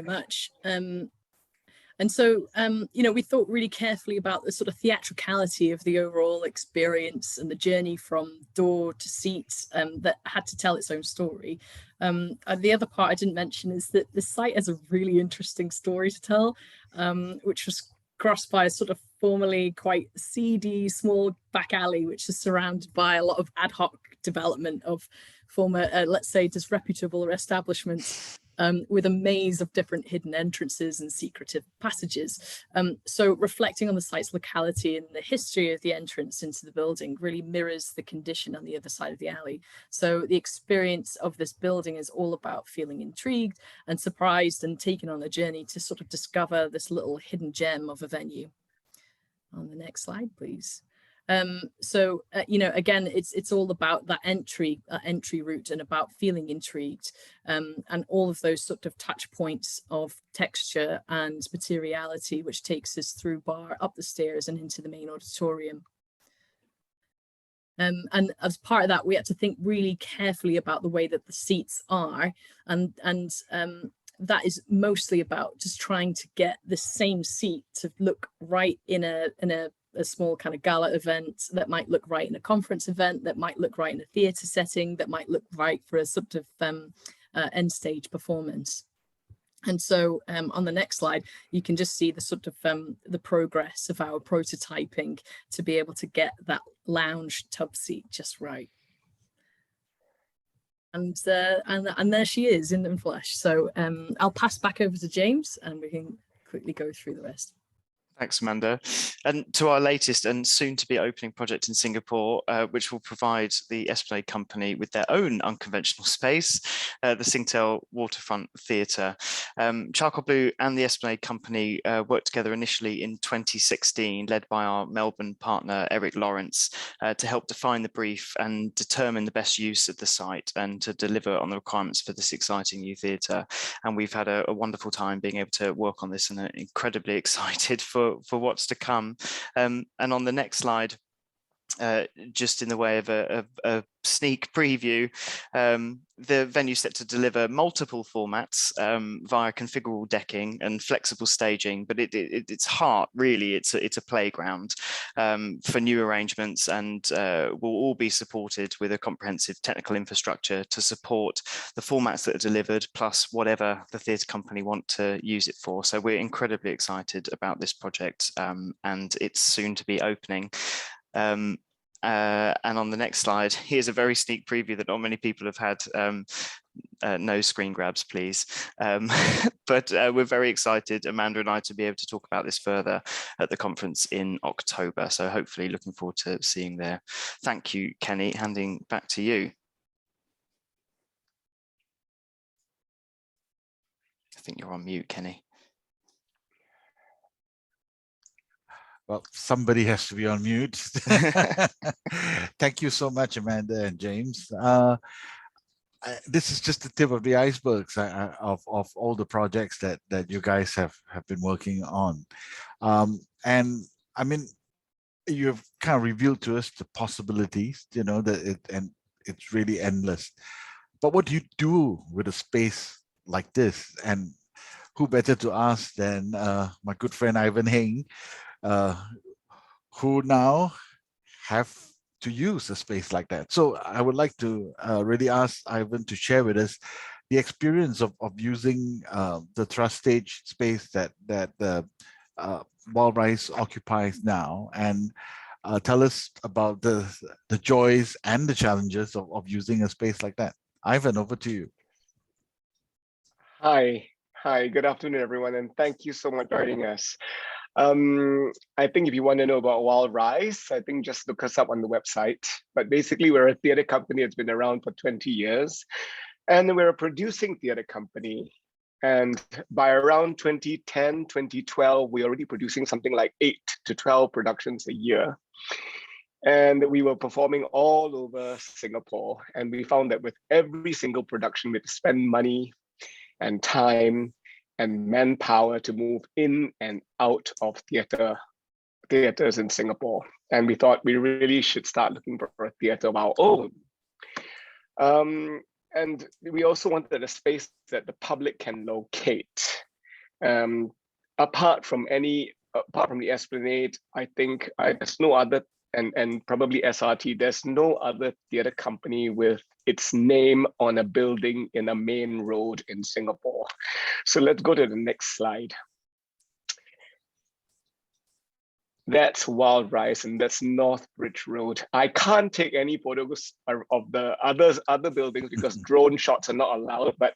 [SPEAKER 5] much. And so, you know, we thought really carefully about the sort of theatricality of the overall experience and the journey from door to seat that had to tell its own story. And the other part I didn't mention is that the site has a really interesting story to tell, which was crossed by a sort of formerly quite seedy small back alley, which is surrounded by a lot of ad hoc development of former, let's say, disreputable establishments. With a maze of different hidden entrances and secretive passages. So reflecting on the site's locality and the history of the entrance into the building really mirrors the condition on the other side of the alley. So the experience of this building is all about feeling intrigued and surprised and taken on a journey to sort of discover this little hidden gem of a venue. On the next slide, please. You know, again, it's all about that entry route and about feeling intrigued, and all of those sort of touch points of texture and materiality, which takes us through bar, up the stairs and into the main auditorium. And as part of that, we had to think really carefully about the way that the seats are, and that is mostly about just trying to get the same seat to look right in a small kind of gala event, that might look right in a conference event, that might look right in a theatre setting, that might look right for a sort of end stage performance. And so on the next slide, you can just see the sort of the progress of our prototyping to be able to get that lounge tub seat just right. And there she is in the flesh. So I'll pass back over to James and we can quickly go through the rest.
[SPEAKER 4] Thanks, Amanda. And to our latest and soon to be opening project in Singapore, which will provide the Esplanade company with their own unconventional space, the Singtel Waterfront Theatre. Charcoalblue and the Esplanade company worked together initially in 2016, led by our Melbourne partner, Eric Lawrence, to help define the brief and determine the best use of the site and to deliver on the requirements for this exciting new theatre. And we've had a wonderful time being able to work on this and are incredibly excited for what's to come. And on the next slide, just in the way of a sneak preview, the venue set to deliver multiple formats via configurable decking and flexible staging, but its heart really it's a playground for new arrangements, and will all be supported with a comprehensive technical infrastructure to support the formats that are delivered, plus whatever the theatre company want to use it for. So we're incredibly excited about this project, and it's soon to be opening. And on the next slide, here's a very sneak preview that not many people have had. No screen grabs, please. But we're very excited, Amanda and I, to be able to talk about this further at the conference in October. So hopefully looking forward to seeing there. Thank you, Kenny. Handing back to you. I think you're on mute, Kenny.
[SPEAKER 2] Well, somebody has to be on mute. Thank you so much, Amanda and James. This is just the tip of the icebergs of all the projects that you guys have been working on. And I mean, you've kind of revealed to us the possibilities, you know, and it's really endless. But what do you do with a space like this? And who better to ask than my good friend Ivan Heng, who now have to use a space like that. So I would like to really ask Ivan to share with us the experience of using the truss stage space that the Wild Rice occupies now, and tell us about the joys and the challenges of using a space like that. Ivan, over to you.
[SPEAKER 6] Hi, good afternoon, everyone, and thank you so much for joining us. I think if you want to know about Wild Rice, I think just look us up on the website. But basically, we're a theatre company that's been around for 20 years, and we're a producing theatre company. And by around 2010, 2012, we're already producing something like 8 to 12 productions a year. And we were performing all over Singapore. And we found that with every single production, we had to spend money and time and manpower to move in and out of theaters in Singapore. And we thought we really should start looking for a theater of our own. And we also wanted a space that the public can locate. Apart from the Esplanade, I think there's no other, and probably SRT, there's no other theatre company with its name on a building in a main road in Singapore. So let's go to the next slide. That's Wild Rise, and that's North Bridge Road. I can't take any photos of the other buildings because drone shots are not allowed. But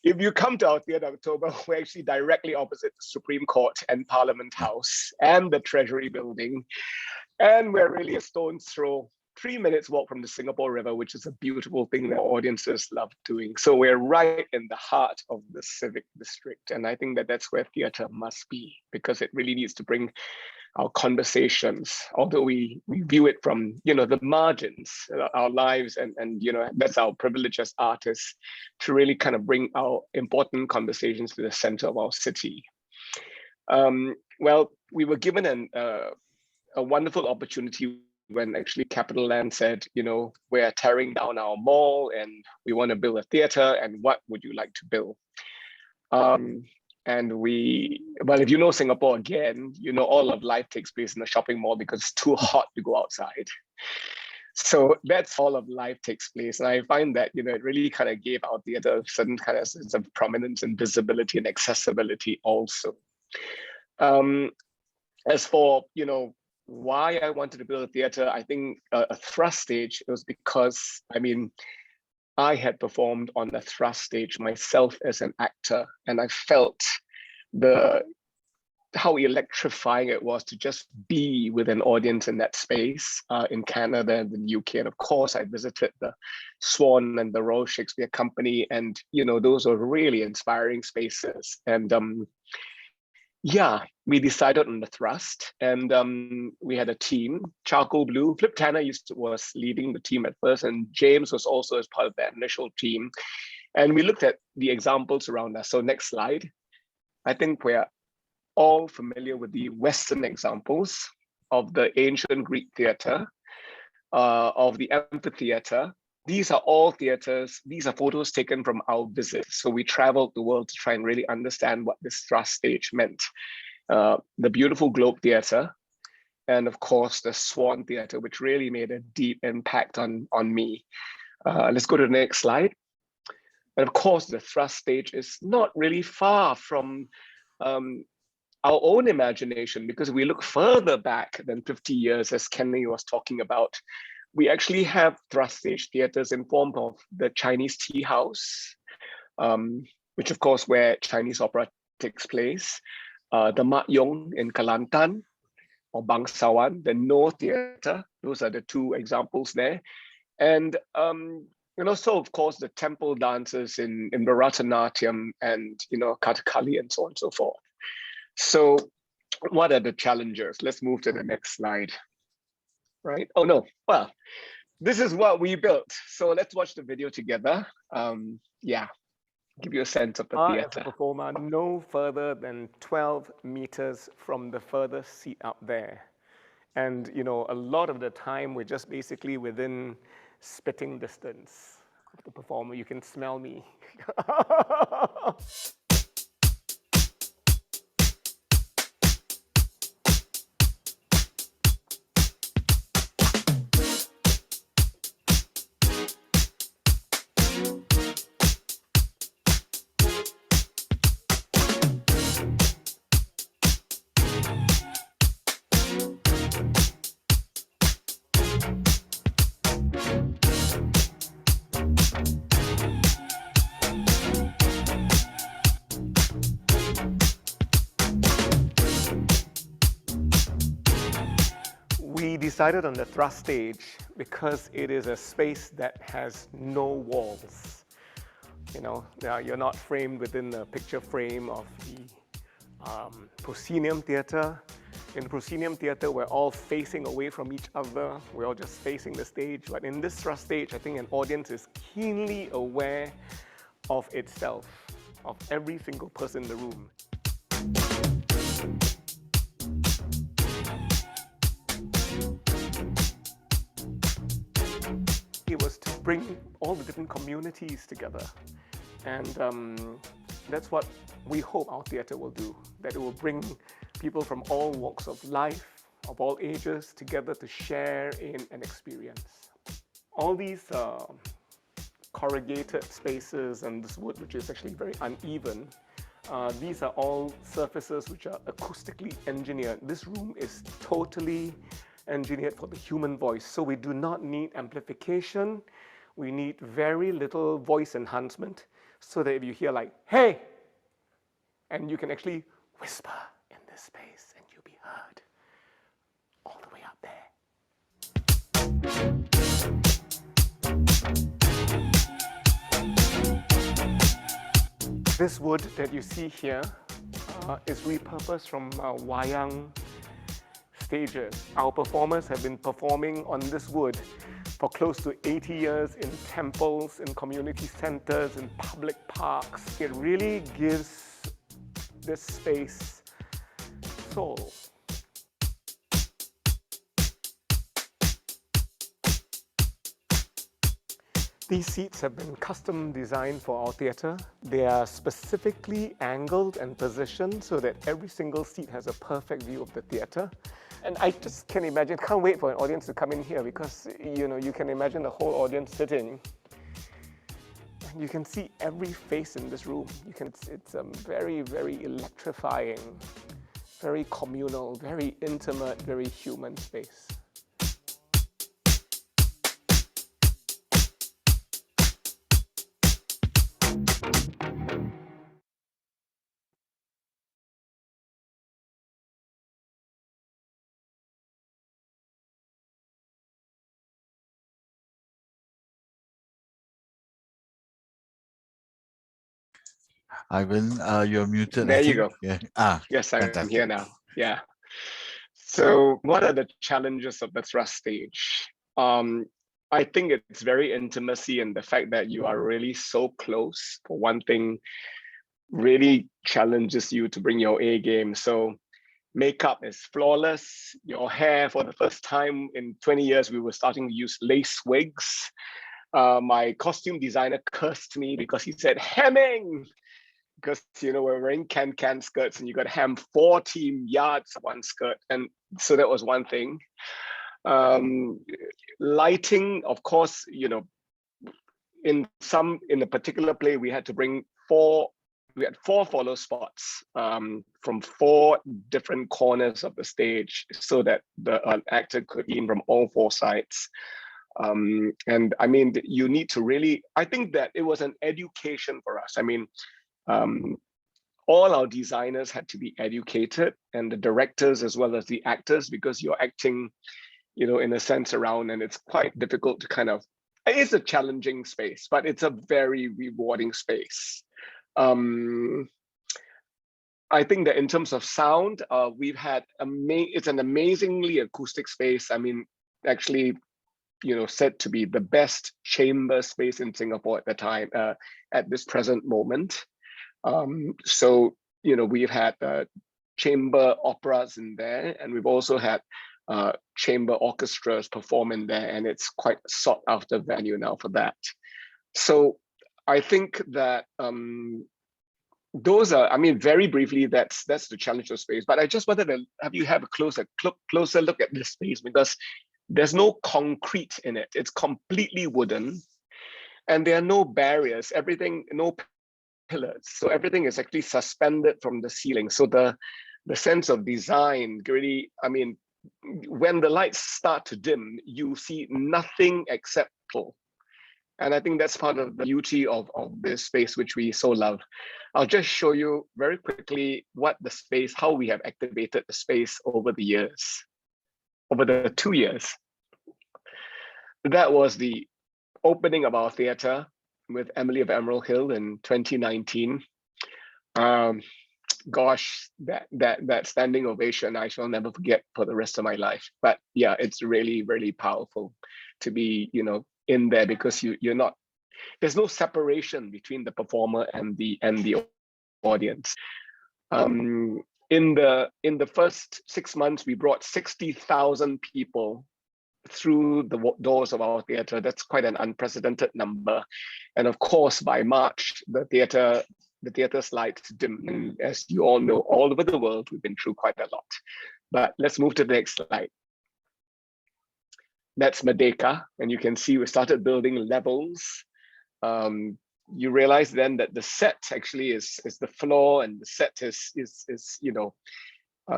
[SPEAKER 6] if you come to our theatre in October, we're actually directly opposite the Supreme Court and Parliament House and the Treasury Building. And we're really a stone's throw, 3 minutes walk from the Singapore River, which is a beautiful thing that audiences love doing. So we're right in the heart of the civic district. And I think that that's where theatre must be, because it really needs to bring our conversations, although we view it from, the margins, our lives, and that's our privilege as artists, to really kind of bring our important conversations to the center of our city. Well, we were given a wonderful opportunity when actually Capital Land said, we're tearing down our mall and we want to build a theater, and what would you like to build? And if you know Singapore again, all of life takes place in the shopping mall because it's too hot to go outside. So that's all of life takes place. And I find that, it really kind of gave our theater a certain kind of sense of prominence and visibility and accessibility also. As for, why I wanted to build a theater, I think a thrust stage, it was because, I had performed on a thrust stage myself as an actor, and I felt how electrifying it was to just be with an audience in that space in Canada and the UK. And of course, I visited the Swan and the Royal Shakespeare Company, and those were really inspiring spaces. And we decided on the thrust, and we had a team. Charcoalblue, Flip Tanner was leading the team at first, and James was also as part of that initial team. And we looked at the examples around us. So next slide. I think we're all familiar with the Western examples of the ancient Greek theater, of the amphitheater. These are all theaters. These are photos taken from our visits. So we traveled the world to try and really understand what this thrust stage meant. The beautiful Globe Theatre, and of course the Swan Theatre, which really made a deep impact on me. Let's go to the next slide. And of course, the thrust stage is not really far from our own imagination, because we look further back than 50 years, as Kenny was talking about. We actually have thrust stage theaters in form of the Chinese Tea House, which of course where Chinese opera takes place, the Mat Yong in Kelantan, or Bangsawan, the No Theatre. Those are the two examples there. And also, of course, the temple dances in Bharatanatyam and Kathakali and so on and so forth. So what are the challenges? Let's move to the next slide. Right? Oh no, well, this is what we built. So let's watch the video together. Give you a sense of the theater.
[SPEAKER 7] As a performer, no further than 12 meters from the furthest seat up there. And a lot of the time we're just basically within spitting distance of the performer. You can smell me. We decided on the thrust stage because it is a space that has no walls. You're not framed within the picture frame of the proscenium theater. In the proscenium theater, we're all facing away from each other. We're all just facing the stage. But in this thrust stage, I think an audience is keenly aware of itself, of every single person in the room. It was to bring all the different communities together. And that's what we hope our theatre will do, that it will bring people from all walks of life, of all ages, together to share in an experience. All these corrugated spaces and this wood, which is actually very uneven, these are all surfaces which are acoustically engineered. This room is totally engineered for the human voice, so we do not need amplification. We need very little voice enhancement, so that if you hear like, hey, and you can actually whisper in this space and you'll be heard all the way up there. This wood that you see here is repurposed from Wang stages. Our performers have been performing on this wood for close to 80 years in temples, in community centers, in public parks. It really gives this space soul. These seats have been custom designed for our theatre. They are specifically angled and positioned so that every single seat has a perfect view of the theatre. And I just can imagine, can't wait for an audience to come in here, because you can imagine the whole audience sitting. And you can see every face in this room. It's a very, very electrifying, very communal, very intimate, very human space.
[SPEAKER 2] Ivan, you're muted.
[SPEAKER 6] There
[SPEAKER 2] I
[SPEAKER 6] you
[SPEAKER 2] think.
[SPEAKER 6] go.
[SPEAKER 2] Yeah.
[SPEAKER 6] Yes, I'm
[SPEAKER 2] Fantastic.
[SPEAKER 6] here now. Yeah. So what are the challenges of the thrust stage? I think it's very intimacy, and the fact that you are really so close, for one thing, really challenges you to bring your A game. So makeup is flawless. Your hair, for the first time in 20 years, we were starting to use lace wigs. My costume designer cursed me because he said, hemming! Because we're wearing can skirts and you got to hem 40 yards of one skirt, and so that was one thing. Lighting, of course, in a particular play we had to bring four follow spots from 4 different corners of the stage, so that an actor could be in from all 4 sides. And I mean, you need to really, I think that it was an education for us. I mean, all our designers had to be educated, and the directors as well as the actors, because you're acting, in a sense around, and it's quite difficult to it's a challenging space, but it's a very rewarding space. I think that in terms of sound, we've had it's an amazingly acoustic space. I mean, actually, said to be the best chamber space in Singapore at the time, at this present moment. So, we've had chamber operas in there, and we've also had chamber orchestras perform in there, and it's quite a sought after venue now for that. So I think that those are, I mean, very briefly, that's the challenge of space. But I just wanted to have you have a closer look at this space, because there's no concrete in it. It's completely wooden, and there are no barriers. Everything, no pillars. So everything is actually suspended from the ceiling. So the sense of design really, I mean, when the lights start to dim, you see nothing except pull. And I think that's part of the beauty of this space, which we so love. I'll just show you very quickly how we have activated the space over the years, over the 2 years. That was the opening of our theater with Emily of Emerald Hill in 2019. Gosh, that standing ovation, I shall never forget for the rest of my life. But yeah, it's really, really powerful to be, in there, because you're not, there's no separation between the performer and the audience. In the first 6 months, we brought 60,000 people through the doors of our theater. That's quite an unprecedented number. And of course, by March, the theater the theater's lights dim. And as you all know, all over the world, we've been through quite a lot. But let's move to the next slide. That's Merdeka, and you can see we started building levels. You realize then that the set actually is the floor, and the set is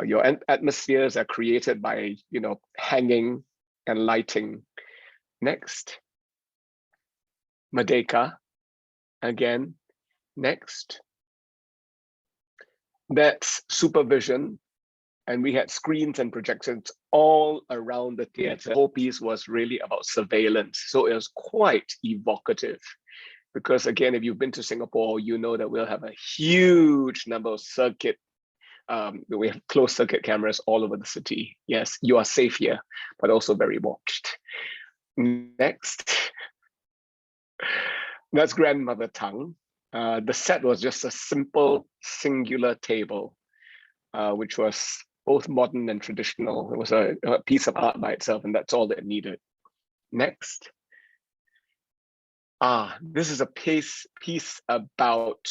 [SPEAKER 6] your atmospheres are created by hanging and lighting. Next, Merdeka, again. Next, that's supervision. And we had screens and projections all around the theater. The whole piece was really about surveillance. So it was quite evocative. Because again, if you've been to Singapore, you know that we'll have a huge number of we have closed circuit cameras all over the city. Yes, you are safe here, but also very watched. Next, that's Grandmother Tongue. The set was just a simple singular table, which was both modern and traditional. It was a piece of art by itself, and that's all it needed. Next. This is a piece about,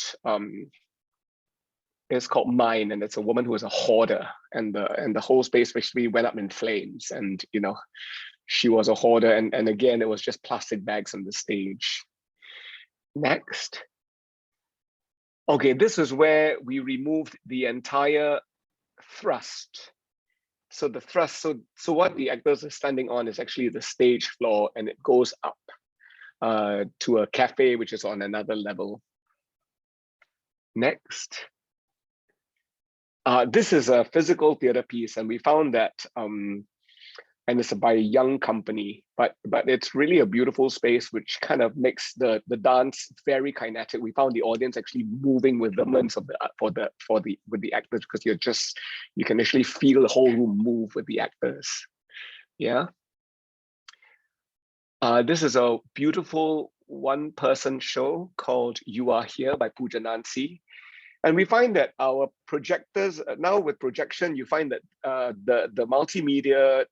[SPEAKER 6] it's called Mine, and it's a woman who is a hoarder, and the whole space basically went up in flames, and she was a hoarder, and again, it was just plastic bags on the stage. Next. Okay, this is where we removed the entire thrust. So the thrust, so what the actors are standing on is actually the stage floor, and it goes up to a cafe, which is on another level. Next. This is a physical theater piece, and we found that, and it's by a young company, but it's really a beautiful space, which kind of makes the dance very kinetic. We found the audience actually moving with the movements of with the actors, because you can actually feel the whole room move with the actors. Yeah. This is a beautiful one-person show called You Are Here by Pooja Nancy. And we find that our projectors, now with projection, you find that the multimedia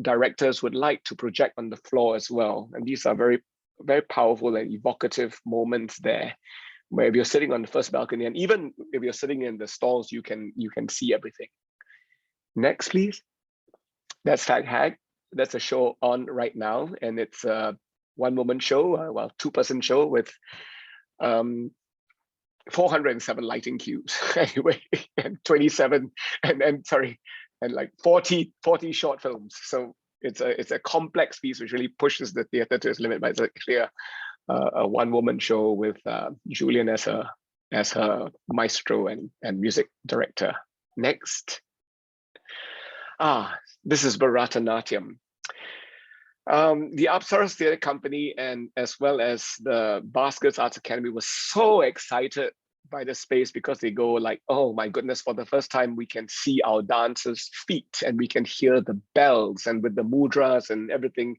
[SPEAKER 6] directors would like to project on the floor as well. And these are very, very powerful and evocative moments there, where if you're sitting on the first balcony, and even if you're sitting in the stalls, you can see everything. Next, please. That's Fag Hag. That's a show on right now, and it's a one-woman show, two-person show with 407 lighting cues anyway, and 27 and like 40 short films. So it's a complex piece which really pushes the theater to its limit. But it's actually a one-woman show with Julian as her maestro and music director. Next. This is Bharatanatyam. The Apsaras Theatre Company and as well as the Baskets Arts Academy was so excited by the space, because they go like, oh my goodness, for the first time we can see our dancers' feet and we can hear the bells, and with the mudras and everything,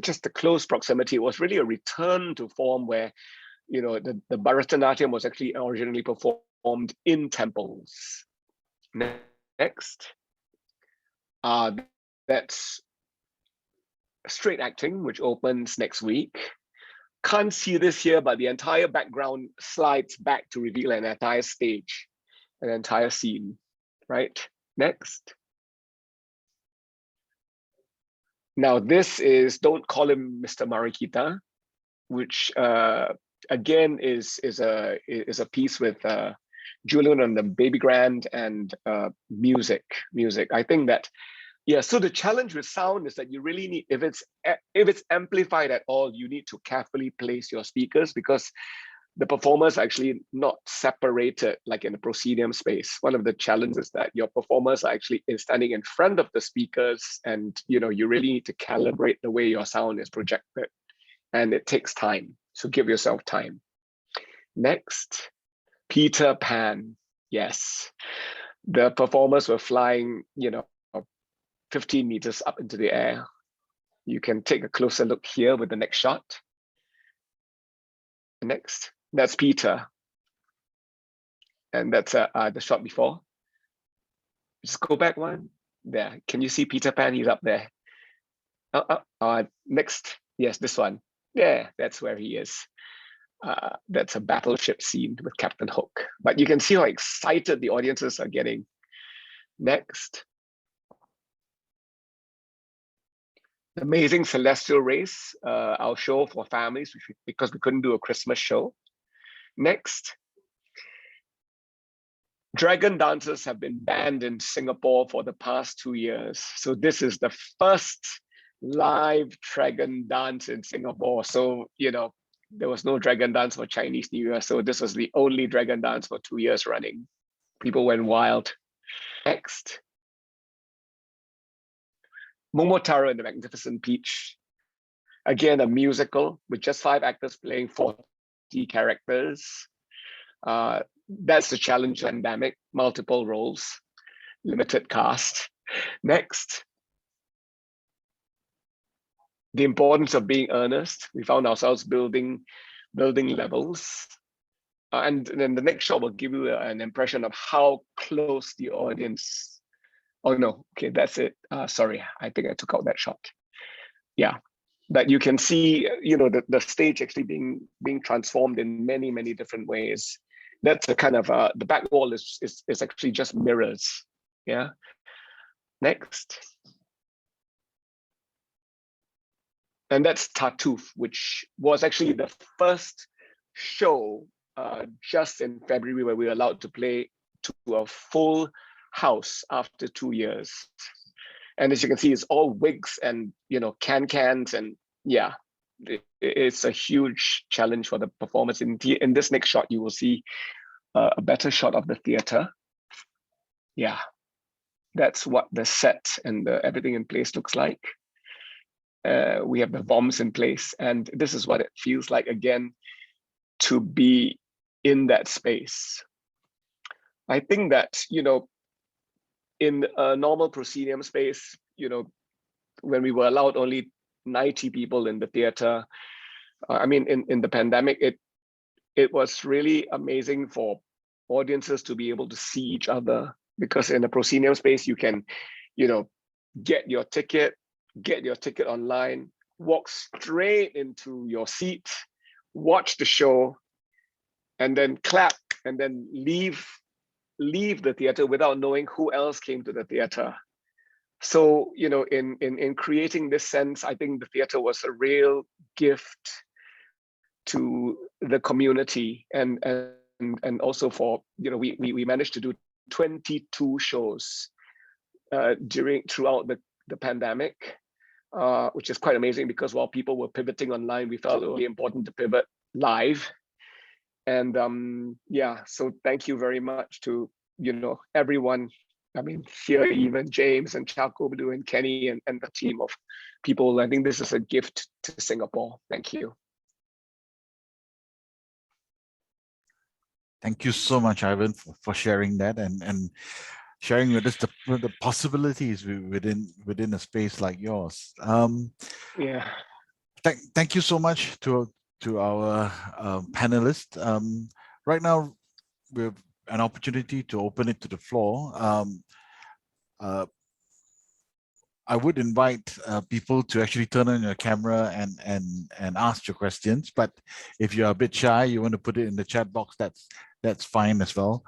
[SPEAKER 6] just the close proximity. It was really a return to form where, the Bharatanatyam was actually originally performed in temples. Next. That's Straight Acting, which opens next week. Can't see this here, but the entire background slides back to reveal an entire stage, an entire scene, right? Next. Now this is Don't Call Him Mr. Marikita, which again is a piece with Julian on the baby grand and music. I think that, yeah, so the challenge with sound is that you really need, if it's amplified at all, you need to carefully place your speakers, because the performers are actually not separated like in the proscenium space. One of the challenges is that your performers are actually standing in front of the speakers, and you really need to calibrate the way your sound is projected, and it takes time. So give yourself time. Next, Peter Pan. Yes, the performers were flying, 15 meters up into the air. You can take a closer look here with the next shot. Next, that's Peter. And that's the shot before. Just go back one. There, can you see Peter Pan? He's up there. Next, yes, this one. Yeah, that's where he is. That's a battleship scene with Captain Hook. But you can see how excited the audiences are getting. Next. The Amazing Celestial Race, our show for families, because we couldn't do a Christmas show. Next. Dragon dances have been banned in Singapore for the past 2 years. So this is the first live dragon dance in Singapore. So, you know, there was no dragon dance for Chinese New Year. So this was the only dragon dance for 2 years running. People went wild. Next. Momotaro and the Magnificent Peach. Again, a musical with just 5 actors playing 40 characters. That's the challenge pandemic, multiple roles, limited cast. Next. The importance of being earnest. We found ourselves building levels. And then the next shot will give you an impression of how close the audience. Oh no, okay, that's it. Sorry, I think I took out that shot. Yeah, but you can see, you know, the stage actually being transformed in many, many different ways. That's a kind of, the back wall is actually just mirrors, yeah. Next. And that's Tartuffe, which was actually the first show just in February where we were allowed to play to a full house after 2 years. And as you can see, it's all wigs and, you know, cans and yeah, it's a huge challenge for the performers. In this next shot, you will see a better shot of the theater. Yeah, that's what the set and everything in place looks like. We have the bombs in place, and this is what it feels like again to be in that space. I think that, you know, in a normal proscenium space, you know, when we were allowed only 90 people in the theater, I mean, in the pandemic, it was really amazing for audiences to be able to see each other, because in a proscenium space, you can, you know, get your ticket online, walk straight into your seat, watch the show, and then clap, and then leave the theater without knowing who else came to the theater. So, you know, in creating this sense, I think the theater was a real gift to the community, and also for, you know, we managed to do 22 shows throughout the pandemic, which is quite amazing, because while people were pivoting online, we felt it was really important to pivot live. And yeah, so thank you very much to, you know, everyone. I mean, here, even James and Charcoalblue and Kenny and the team of people. I think this is a gift to Singapore. Thank you.
[SPEAKER 2] Thank you so much, Ivan, for sharing that and sharing with us the possibilities within a space like yours.
[SPEAKER 6] Yeah.
[SPEAKER 2] Thank you so much to our panelists. Right now, we have an opportunity to open it to the floor. I would invite people to actually turn on your camera and ask your questions. But if you're a bit shy, you want to put it in the chat box, that's fine as well.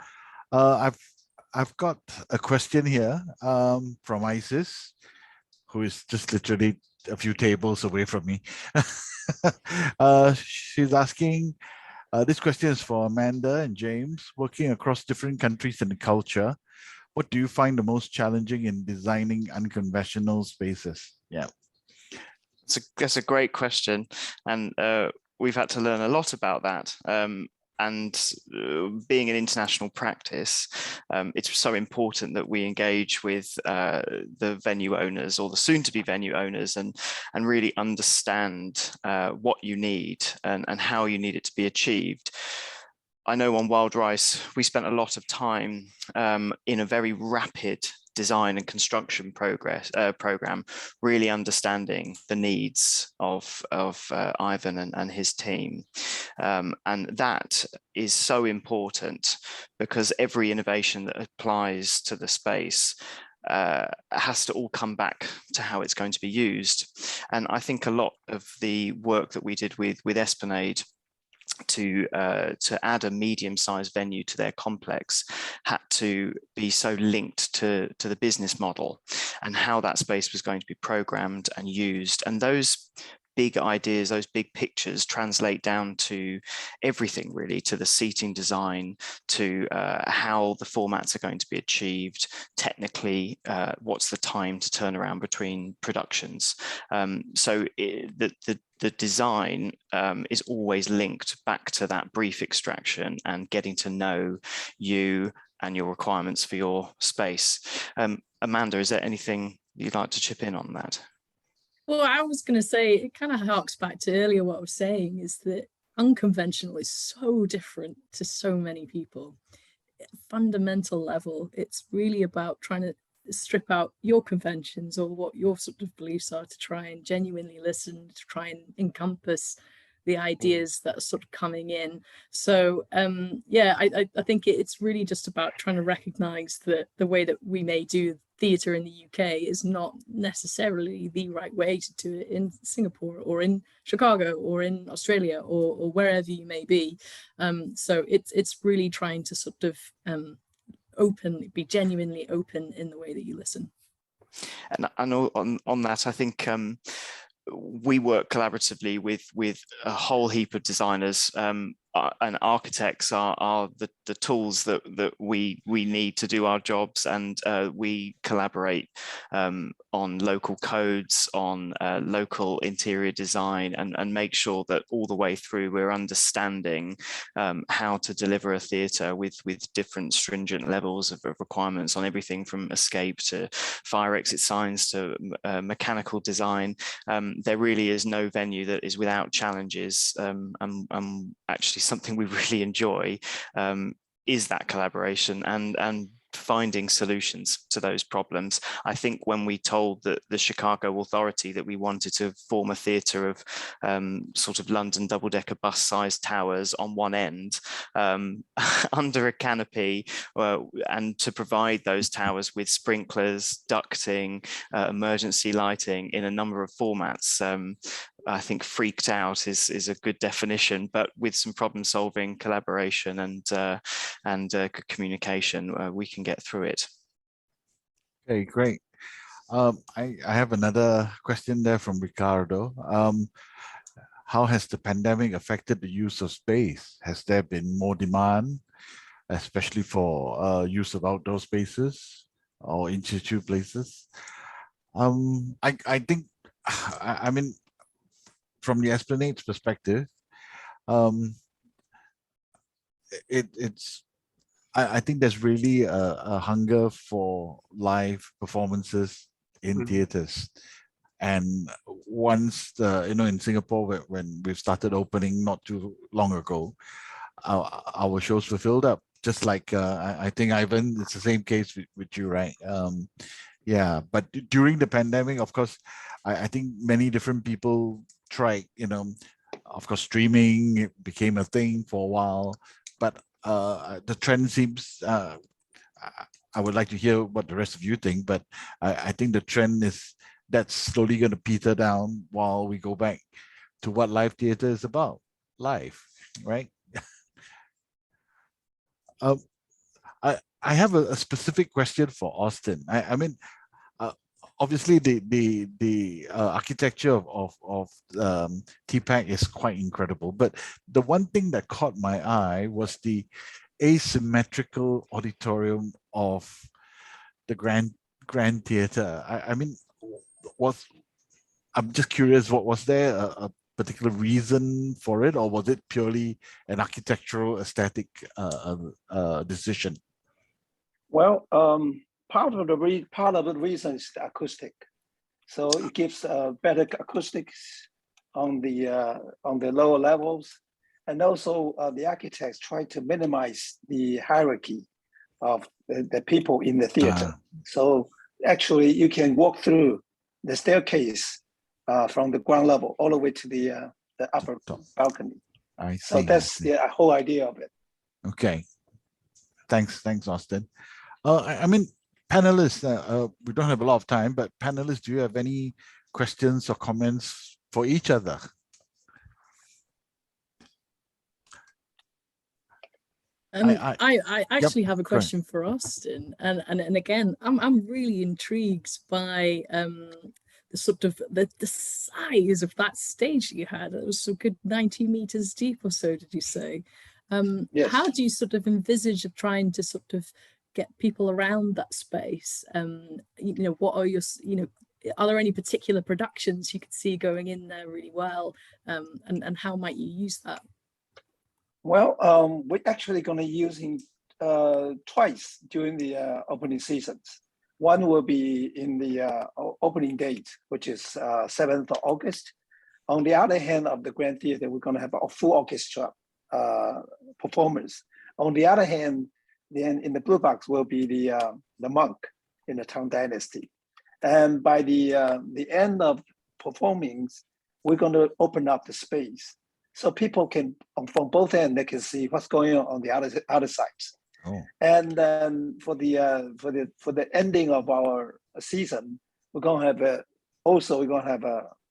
[SPEAKER 2] I've got a question here from Isis, who is just literally a few tables away from me. She's asking, this question is for Amanda and James. Working across different countries and culture, what do you find the most challenging in designing unconventional spaces? Yeah,
[SPEAKER 4] that's a great question, and we've had to learn a lot about that. And being an international practice, it's so important that we engage with the venue owners or the soon-to-be venue owners and really understand what you need and how you need it to be achieved. I know on Wild Rice, we spent a lot of time in a very rapid design and construction program, really understanding the needs of Ivan and his team. And that is so important, because every innovation that applies to the space has to all come back to how it's going to be used. And I think a lot of the work that we did with Esplanade to add a medium-sized venue to their complex had to be so linked to the business model and how that space was going to be programmed and used. And those big ideas, those big pictures translate down to everything really, to the seating design, to how the formats are going to be achieved technically, what's the time to turn around between productions. So the design is always linked back to that brief extraction and getting to know you and your requirements for your space. Amanda, is there anything you'd like to chip in on that?
[SPEAKER 5] Well, I was going to say, it kind of harks back to earlier what I was saying, is that unconventional is so different to so many people. At a fundamental level, it's really about trying to strip out your conventions or what your sort of beliefs are, to try and genuinely listen, to try and encompass the ideas that are sort of coming in. So yeah, I think it's really just about trying to recognize that the way that we may do theatre in the UK is not necessarily the right way to do it in Singapore or in Chicago or in Australia or wherever you may be. So it's really trying to sort of be genuinely open in the way that you listen.
[SPEAKER 4] And on that, I think we work collaboratively with a whole heap of designers, and architects are the tools that we need to do our jobs, and we collaborate on local codes, on local interior design, and make sure that all the way through we're understanding how to deliver a theatre with different stringent levels of requirements on everything from escape to fire exit signs to mechanical design. There really is no venue that is without challenges, and actually something we really enjoy is that collaboration and finding solutions to those problems. I think when we told the Chicago Authority that we wanted to form a theatre of sort of London double-decker bus-sized towers on one end under a canopy, and to provide those towers with sprinklers, ducting, emergency lighting in a number of formats, I think freaked out is a good definition, but with some problem solving, collaboration and good communication, we can get through it.
[SPEAKER 2] Okay, great. I have another question there from Ricardo. How has the pandemic affected the use of space? Has there been more demand, especially for use of outdoor spaces or in-situ places? I think, I mean, from the Esplanade's perspective, I think there's really a hunger for live performances in theaters. And once in Singapore, when we've started opening not too long ago, our shows were filled up. Just like I think, Ivan, it's the same case with you, right? Yeah, but during the pandemic, of course, I think many different people tried, of course, streaming became a thing for a while, but the trend seems, I would like to hear what the rest of you think, but I think the trend is that's slowly going to peter down while we go back to what live theater is about, live, right? I have a specific question for Austin. I mean, obviously the architecture of TAIPPAC is quite incredible, but the one thing that caught my eye was the asymmetrical auditorium of the Grand Theatre. I mean, I'm just curious, what was there a particular reason for it, or was it purely an architectural aesthetic decision?
[SPEAKER 3] Well, part of the reason is the acoustic. So it gives better acoustics on the lower levels, and also the architects try to minimize the hierarchy of the people in the theater. So actually, you can walk through the staircase from the ground level all the way to the upper balcony.
[SPEAKER 2] I see.
[SPEAKER 3] So that's the whole idea of it.
[SPEAKER 2] Okay. Thanks, Austin. I mean, panelists, we don't have a lot of time, but panelists, do you have any questions or comments for each other?
[SPEAKER 5] I actually have a
[SPEAKER 2] go ahead.
[SPEAKER 5] question for Austin, and again, I'm really intrigued by the sort of the size of that stage you had. It was a good 90 meters deep or so, did you say?
[SPEAKER 3] Yes.
[SPEAKER 5] How do you sort of envisage of trying to sort of get people around that space? What are your, are there any particular productions you could see going in there really well? And how might you use that?
[SPEAKER 3] Well, we're actually going to use him twice during the opening seasons. One will be in the opening date, which is 7th of August. On the other hand of the Grand Theater, we're going to have a full orchestra performance. On the other hand, then in the blue box will be the monk in the Tang Dynasty. And by the end of performings, we're going to open up the space. So people can, from both ends, they can see what's going on the other sides.
[SPEAKER 2] Oh.
[SPEAKER 3] And then for the ending of our season, we're going to have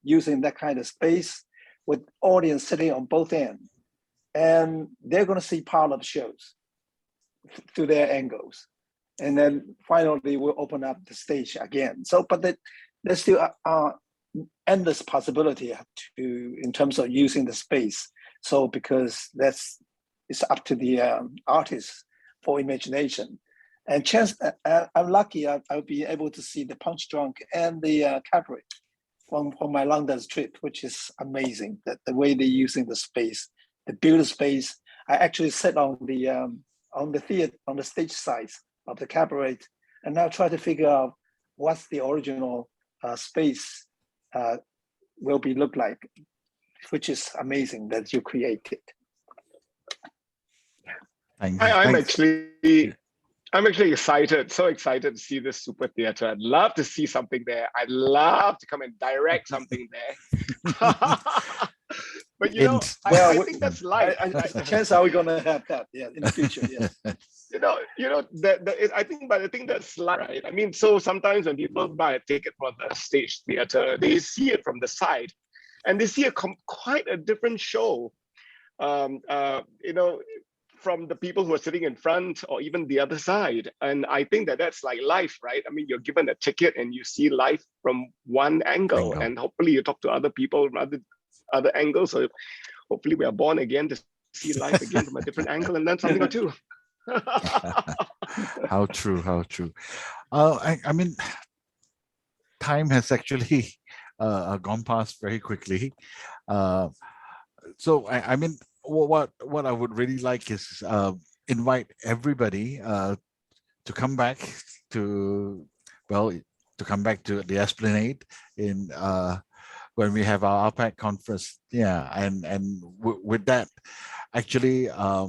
[SPEAKER 3] using that kind of space with audience sitting on both ends, and they're going to see part of the shows through their angles, and then finally we'll open up the stage again. So, but there's still endless possibility in terms of using the space. So because it's up to the artists for imagination. And I'm lucky I'll be able to see the Punch Drunk and the Cabaret from my London trip, which is amazing. That the way they're using the space, the build space. I actually sit on the theater, on the stage side of the Cabaret, and now try to figure out what's the original space will be look like, which is amazing that you created.
[SPEAKER 6] I'm actually excited, so excited to see this super theater. I'd love to see something there. I'd love to come and direct something there. But I think that's life.
[SPEAKER 3] Chance are we gonna have that? Yeah, in the future. Yes.
[SPEAKER 6] I think that's life, right? I mean, so sometimes when people buy a ticket for the stage theater, they see it from the side, and they see quite a different show. From the people who are sitting in front or even the other side. And I think that's like life, right? I mean, you're given a ticket and you see life from one angle, and hopefully you talk to other people from other angles. So hopefully we are born again to see life again from a different angle and learn something or two.
[SPEAKER 2] How true, how true. I mean, time has actually gone past very quickly. So I mean, what I would really like is invite everybody to come back to the Esplanade in when we have our AAPPAC conference. Yeah, and with that, actually, I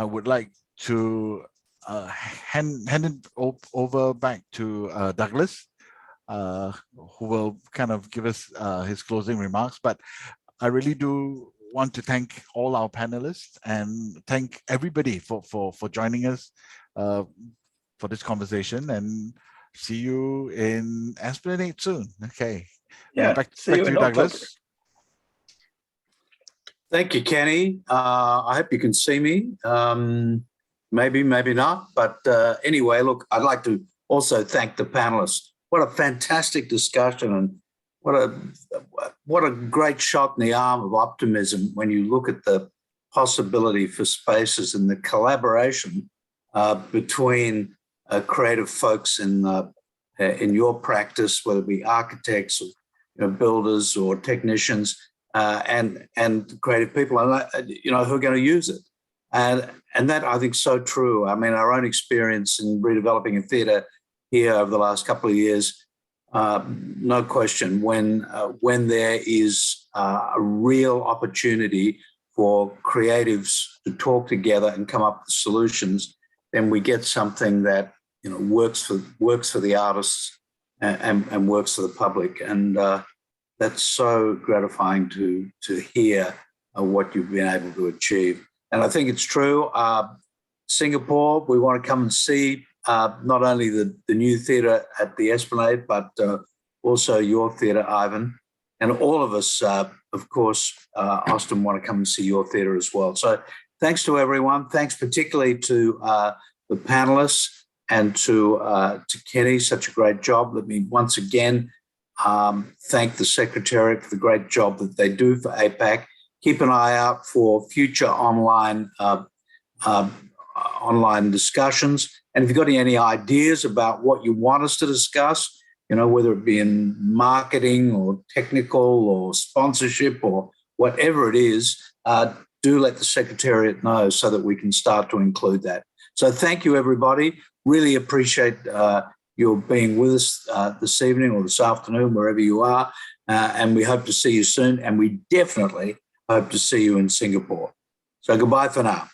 [SPEAKER 2] would like to hand it over back to Douglas, who will kind of give us his closing remarks. But I really do want to thank all our panelists and thank everybody for joining us for this conversation, and see you in Esplanade soon. Okay.
[SPEAKER 3] Yeah.
[SPEAKER 2] Back to you, Douglas.
[SPEAKER 1] Thank you, Kenny. I hope you can see me. Maybe, maybe not. But anyway, look, I'd like to also thank the panelists. What a fantastic discussion, and what a great shot in the arm of optimism when you look at the possibility for spaces and the collaboration between creative folks in your practice, whether it be architects or builders or technicians, and creative people, who are going to use it. And that, I think, is so true. I mean, our own experience in redeveloping a theatre here over the last couple of years, no question, when there is a real opportunity for creatives to talk together and come up with solutions, then we get something that works for the artists and works for the public. And that's so gratifying to hear what you've been able to achieve. And I think it's true. Singapore, we want to come and see not only the new theatre at the Esplanade, but also your theatre, Ivan. And all of us, of course, Austin, want to come and see your theatre as well. So thanks to everyone. Thanks particularly to the panelists and to Kenny, such a great job. Let me once again thank the Secretariat for the great job that they do for APAC. Keep an eye out for future online discussions. And if you've got any ideas about what you want us to discuss, whether it be in marketing or technical or sponsorship or whatever it is, do let the Secretariat know so that we can start to include that. So thank you, everybody. Really appreciate your being with us this evening or this afternoon, wherever you are. And we hope to see you soon. And we definitely hope to see you in Singapore. So goodbye for now.